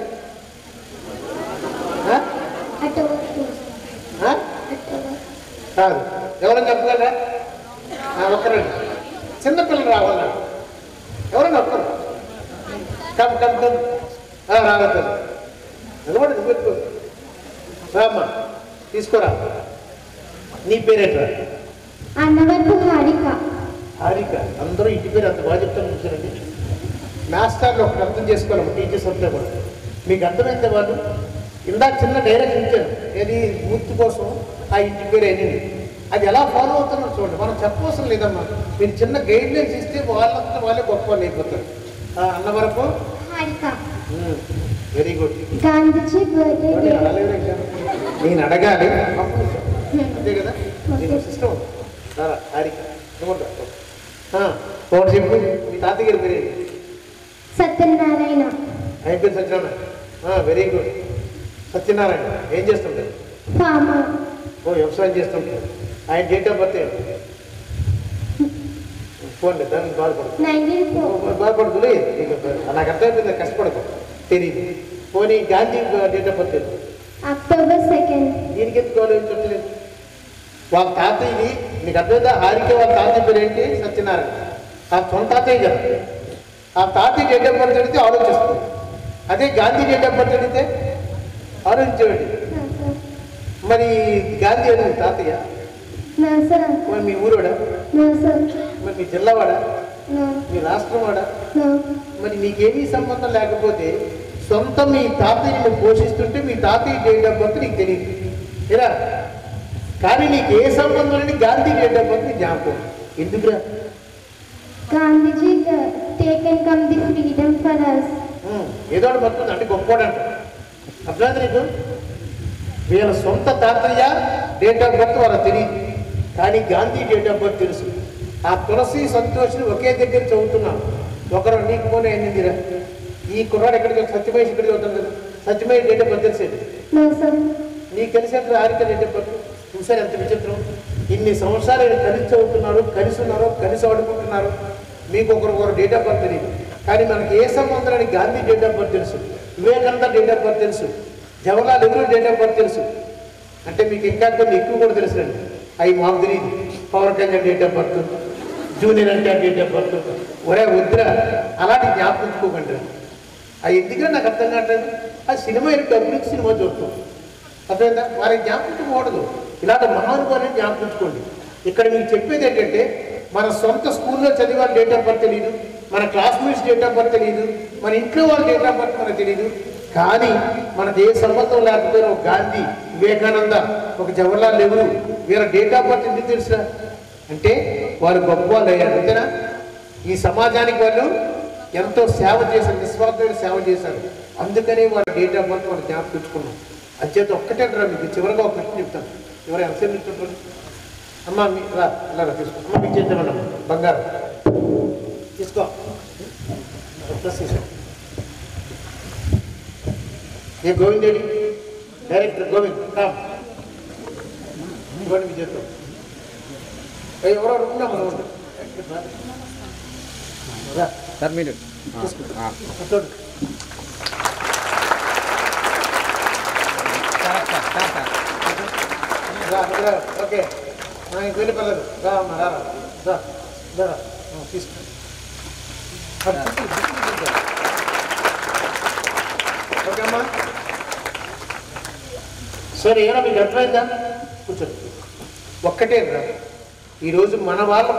B: కాదు. ఎవరైనా చెప్పగలరా? ఒక్కరండి. చిన్నపిల్లలు రావాలి. కమ్ కమ్ కమ్ రాగదు నిలబడి పెట్టుకో రామ్మా తీసుకోరా. నీ పేరేట్రా?
D: అన్నవరపు హారిక.
B: హారిక. అందరూ ఇంటి పేరు అంత బాగా చెప్తాను చూసారండి. మాస్టర్లు ఒకటి అర్థం చేసుకోవాలి, టీచర్స్ అంతా కూడా. మీకు అర్థమైతే వాళ్ళు ఇందాక చిన్న డైరెక్షన్ ఇచ్చాను, ఏది గుర్తు కోసం ఆ ఇంటి పేరు అనేది. అది ఎలా ఫాలో అవుతున్నారో చూడండి. మనం చెప్పవసరం లేదమ్మా, మీరు చిన్న గైడ్లైన్స్ ఇస్తే వాళ్ళంతా వాళ్ళే గొప్ప వాళ్ళు అయిపోతారు. Annavarapu
D: Harika.
B: Very good.
D: Gandhiji birthday.
B: నేను అడగాలి అంతే కదా, నేను సిస్టమ్. హారిక ఒకటి చెప్పు, మీ తాతగారి పేరు
D: సత్యనారాయణ.
B: అయిపోయింది సత్యనారాయణ. Very good. సత్యనారాయణ ఏం చేస్తుంటారు?
D: ఫార్మర్.
B: ఓ వ్యవసాయం చేస్తుంటారు. ఆయన డేట్ ఆఫ్ బర్త్ పోండి, దానికి బాధపడుతుంది. నాకు అర్థమైపోయింది, కష్టపడకు, తెలియదు. పోనీ Gandhi date of birth
D: October 2.
B: దీనికి ఎందుకు ఆలోచించలేదు? వాళ్ళ తాతయ్యది నీకు అర్థమైందా? హారిక వాళ్ళ తాతయ్య పేరు ఏంటి? సత్యనారాయణ. ఆ సొంత తాతయ్య కదా. ఆ తాతయ్య డేట్ ఆఫ్ బర్త్ అడిగితే ఆలోచిస్తుంది. అదే గాంధీ డేట్ ఆఫ్ బర్త్ అడిగితే ఆలోచించేవాడి. మరి గాంధీ అని తాతయ్య మరి మీ ఊరోడా? మరి మీ జిల్లావాడా? మీ రాష్ట్రం వాడా? మరి నీకేమీ సంబంధం లేకపోతే సొంత మీ తాతయ్యని పోషిస్తుంటే మీ తాతయ్య డేట్ ఆఫ్ బర్త్ నీకు తెలియదు ఇలా. కానీ నీకు ఏ సంబంధం అని గాంధీ డేట్ ఆఫ్ బర్త్ జ్ఞాపకం ఎందుకురా?
D: Gandhiji taken come the freedom for us.
B: ఏదో పడుతుంది అంటే గొప్పోడంట. అర్థమైంది నీకు? వీళ్ళ సొంత తాతయ్య డేట్ ఆఫ్ బర్త్ వాళ్ళకి తెలియదు, కానీ గాంధీ డేట్ ఆఫ్ బర్త్ తెలుసు. ఆ తులసి సంతోషిని ఒకే దగ్గర చదువుతున్నాను. ఒకరు నీకు పోనీ అయిందిరా, ఈ కుర్రాడు ఎక్కడికి సత్యమేష్ ఇక్కడికి చదువుతాను కదా, సత్యమేష్ డేట్ ఆఫ్ బర్త్ తెలిసేది నీకు తెలిసేది. హారిక డేట్ ఆఫ్ బర్త్ చూసారు ఎంత విచిత్రం. ఇన్ని సంవత్సరాలు కలిసి చదువుతున్నారు, కలిసి ఉన్నారు, కలిసి ఆడుకుంటున్నారు. మీకు ఒకరు డేట్ ఆఫ్ బర్త్ తెలియదు, కానీ మనకి ఏ సంబంధానికి గాంధీ డేట్ ఆఫ్ బర్త్ తెలుసు, వివేకానంద డేట్ ఆఫ్ బర్త్ తెలుసు, Jawaharlal Nehru date of birth తెలుసు. అంటే మీకు ఇంకా కొన్ని ఎక్కువ కూడా తెలుసునండి. అవి మాకు తెలియదు. Pawan Kalyan date of birth, junior NTR date of birth. ఒరే వద్దురా అలాంటి జ్ఞాపకించుకోకండి. అది ఎందుకంటే నాకు అర్థం కావట్లేదు. అది సినిమా డబ్బులకి సినిమా చూస్తాం, అర్థమైందా? వారికి జ్ఞాపకించకూడదు. ఇలాంటి మహానుభావుని జ్ఞాపకించుకోండి. ఇక్కడ మీకు చెప్పేది ఏంటంటే మన సొంత స్కూల్లో చదివే వాళ్ళ డేట్ ఆఫ్ బర్త్ తెలియదు, మన క్లాస్మేట్స్ డేట్ ఆఫ్ బర్త్ తెలియదు, మన ఇంట్లో వాళ్ళ డేట్ ఆఫ్ బర్త్ మనకు తెలియదు. కానీ మనకు ఏ సంబంధం లేకపోయినా ఒక గాంధీ, వివేకానంద, ఒక జవహర్లాల్ నెహ్రూ వీళ్ళ డేట్ ఆఫ్ బర్త్ ఎందుకు తెలుసురా? అంటే వారు గొప్ప వాళ్ళు అయ్యారు, అంతేనా? ఈ సమాజానికి వాళ్ళు ఎంతో సేవ చేశారు, నిస్వార్థమైన సేవ చేశారు. అందుకనే వాళ్ళ డేట్ ఆఫ్ బర్త్ మనం జ్ఞాపకించుకున్నాం. అంచేత ఒక్కటే అంటారా మీకు చివరిగా ఒక ప్రశ్న చెప్తాను. ఎవరు ఎంతసేపు చెప్తుంటారు? అమ్మ మీ ఇలా తీసుకో. అమ్మ మీకు చేద్దామన్నా బంగారం తీసుకో. ఏ గోవింద్ రెడ్డి డైరెక్టర్ గోవింద్ రామ్ ఇవ్వండి మీ చేద్దాం. ఎవరో ఉన్నా మనం
E: సార్ మీరు
B: ఓకే ఇంక వెళ్ళి పర్లేదు. రా అమ్మా రా తీసుకో. ఓకే అమ్మా సరే. ఏమన్నా మీకు అర్థమైందా? కూర్చోండి. ఒక్కటే రా, ఈరోజు మన వాళ్ళ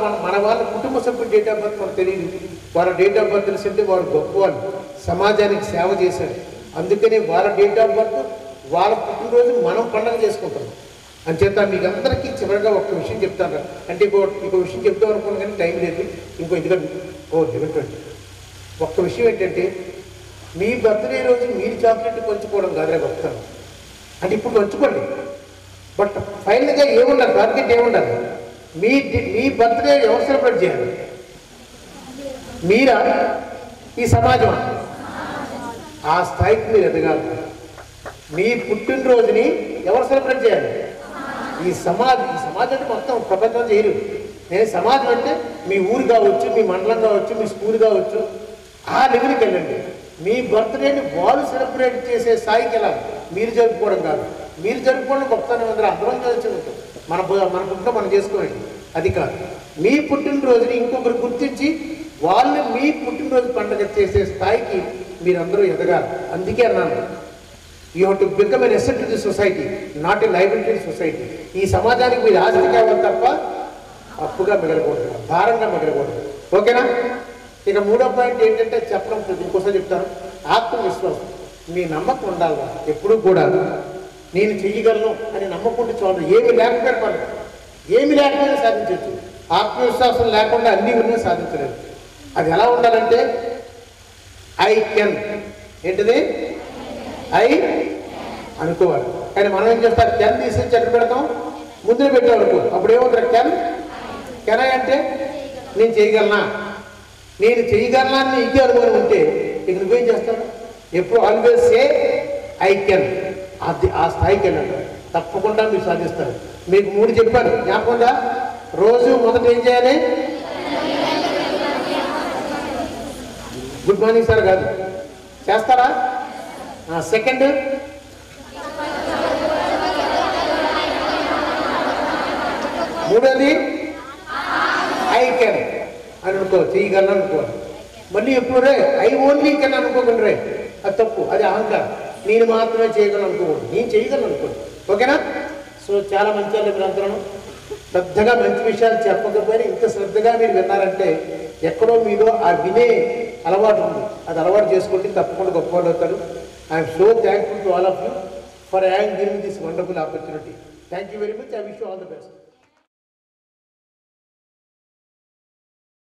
B: కుటుంబ సభ్యుల డేట్ ఆఫ్ బర్త్ మనకు తెలియదు. వాళ్ళ డేట్ ఆఫ్ బర్త్ తెలిసింటే వారు గొప్ప వాళ్ళు, సమాజానికి సేవ చేశారు. అందుకని వాళ్ళ డేట్ ఆఫ్ బర్త్ వాళ్ళ పుట్టినరోజు మనం పండుగ చేసుకుంటాం. అంచేత మీకు అందరికీ చివరిగా ఒక్క విషయం చెప్తాను. అంటే ఇంకో విషయం చెప్తాం అనుకున్నాను కానీ టైం లేదు. ఎందుకంటే లిమిట్. ఒక్క విషయం ఏంటంటే మీ బర్త్డే రోజు మీరు చాక్లెట్ పంచుకోవడం కాదురా గొప్పతనం. అంటే ఇప్పుడు పంచుకోండి, బట్ ఫైనల్గా ఏముండాలి, టార్గెట్ ఏముండాలి? మీ బర్త్డే ఎవరు సెలబ్రేట్ చేయాలి? మీరా ఈ సమాజం? ఆ స్థాయికి మీరు ఎదగాలి. మీ పుట్టినరోజుని ఎవరు సెలబ్రేట్ చేయాలి? ఈ సమాజం అంటే మొత్తం ప్రపంచం చేయరు. నేను సమాజం అంటే మీ ఊరు కావచ్చు, మీ మండలం కావచ్చు, మీ స్కూల్ కావచ్చు, ఆ లెవెల్కి వెళ్ళండి. మీ బర్త్డేని వాళ్ళు సెలబ్రేట్ చేసే స్థాయికి వెళ్ళాలి. మీరు జరుపుకోవడం కాదు. మీరు జరుపుకోవడం గొప్పతనం అందరూ అర్థంగా వచ్చి ఉంటుంది. మన పుట్టిన మనం చేసుకోండి, అది కాదు. మీ పుట్టినరోజుని ఇంకొకరు గుర్తించి వాళ్ళు మీ పుట్టినరోజు పండుగ చేసే స్థాయికి మీరందరూ ఎదగాలి. అందుకే అన్నాను, you have to become an asset to the society, not a liability to society. ఈ సమాజానికి మీరు ఆస్తి కావాలి తప్ప అప్పుగా మిగలకూడదు, భారంగా మిగలకూడదు. ఓకేనా? ఇక మూడో పాయింట్ ఏంటంటే చెప్పడం ఇంకోసారి చెప్తాను, ఆత్మవిశ్వాసం. మీ నమ్మకం ఉండాలి. ఎప్పుడూ కూడా నేను చెయ్యగలను అని నమ్మకం ఉంటే చాలు. ఏమి లేకపోయినా పర్లేదు, ఏమి లేకపోయినా సాధించవచ్చు. ఆత్మవిశ్వాసం లేకుండా అన్నీ ఉన్నా సాధించలేదు. అది ఎలా ఉండాలంటే ఐ కెన్, ఏంటిది ఐ అనుకోవాలి. కానీ మనం ఏం చేస్తాం, కెన్ తీసి ఎక్కడ పెడతాం, ముందులో పెట్టామనుకో, అప్పుడు ఏమవుతారు, కెన్ ఐ అంటే నేను చేయగలనా, నేను చేయగలనా అని ఇంకే అనుభవం ఉంటే ఇక నువ్వేం చేస్తావు, ఎప్పుడు ఆల్వేస్ సే ఐ కెన్. అది ఆ స్థాయికి వెళ్ళండి, తప్పకుండా మీరు సాధిస్తారు. మీకు 3 చెప్పాను జ్ఞాపకంగా. రోజు మొదట ఏం చేయాలి, గుడ్ మార్నింగ్ సార్ కాదు, చేస్తారా? సెకండ్ మూడోది ఐ కెన్ అని అనుకో, చేయగలను అనుకోవాలి. మళ్ళీ ఎప్పుడు రే ఐ ఓన్లీ కెన్ అనుకోకండి రే, అది తప్పు, అది అహంకారం. నేను మాత్రమే చేయగలను అనుకోకూడదు, నేను చేయగలను అనుకోండి. ఓకేనా? సో చాలా మంచి వాళ్ళు మీరందరూ శ్రద్ధగా మంచి విషయాలు చెప్పకపోయినా ఇంత శ్రద్ధగా మీరు విన్నారంటే ఎక్కడో మీలో ఆ వినే అలవాటు ఉంది. అది అలవాటు చేసుకుంటే తప్పకుండా గొప్ప వాళ్ళు అవుతారు. I'm so thankful to all of you for having given this wonderful opportunity. Thank you very much. I wish you all the best.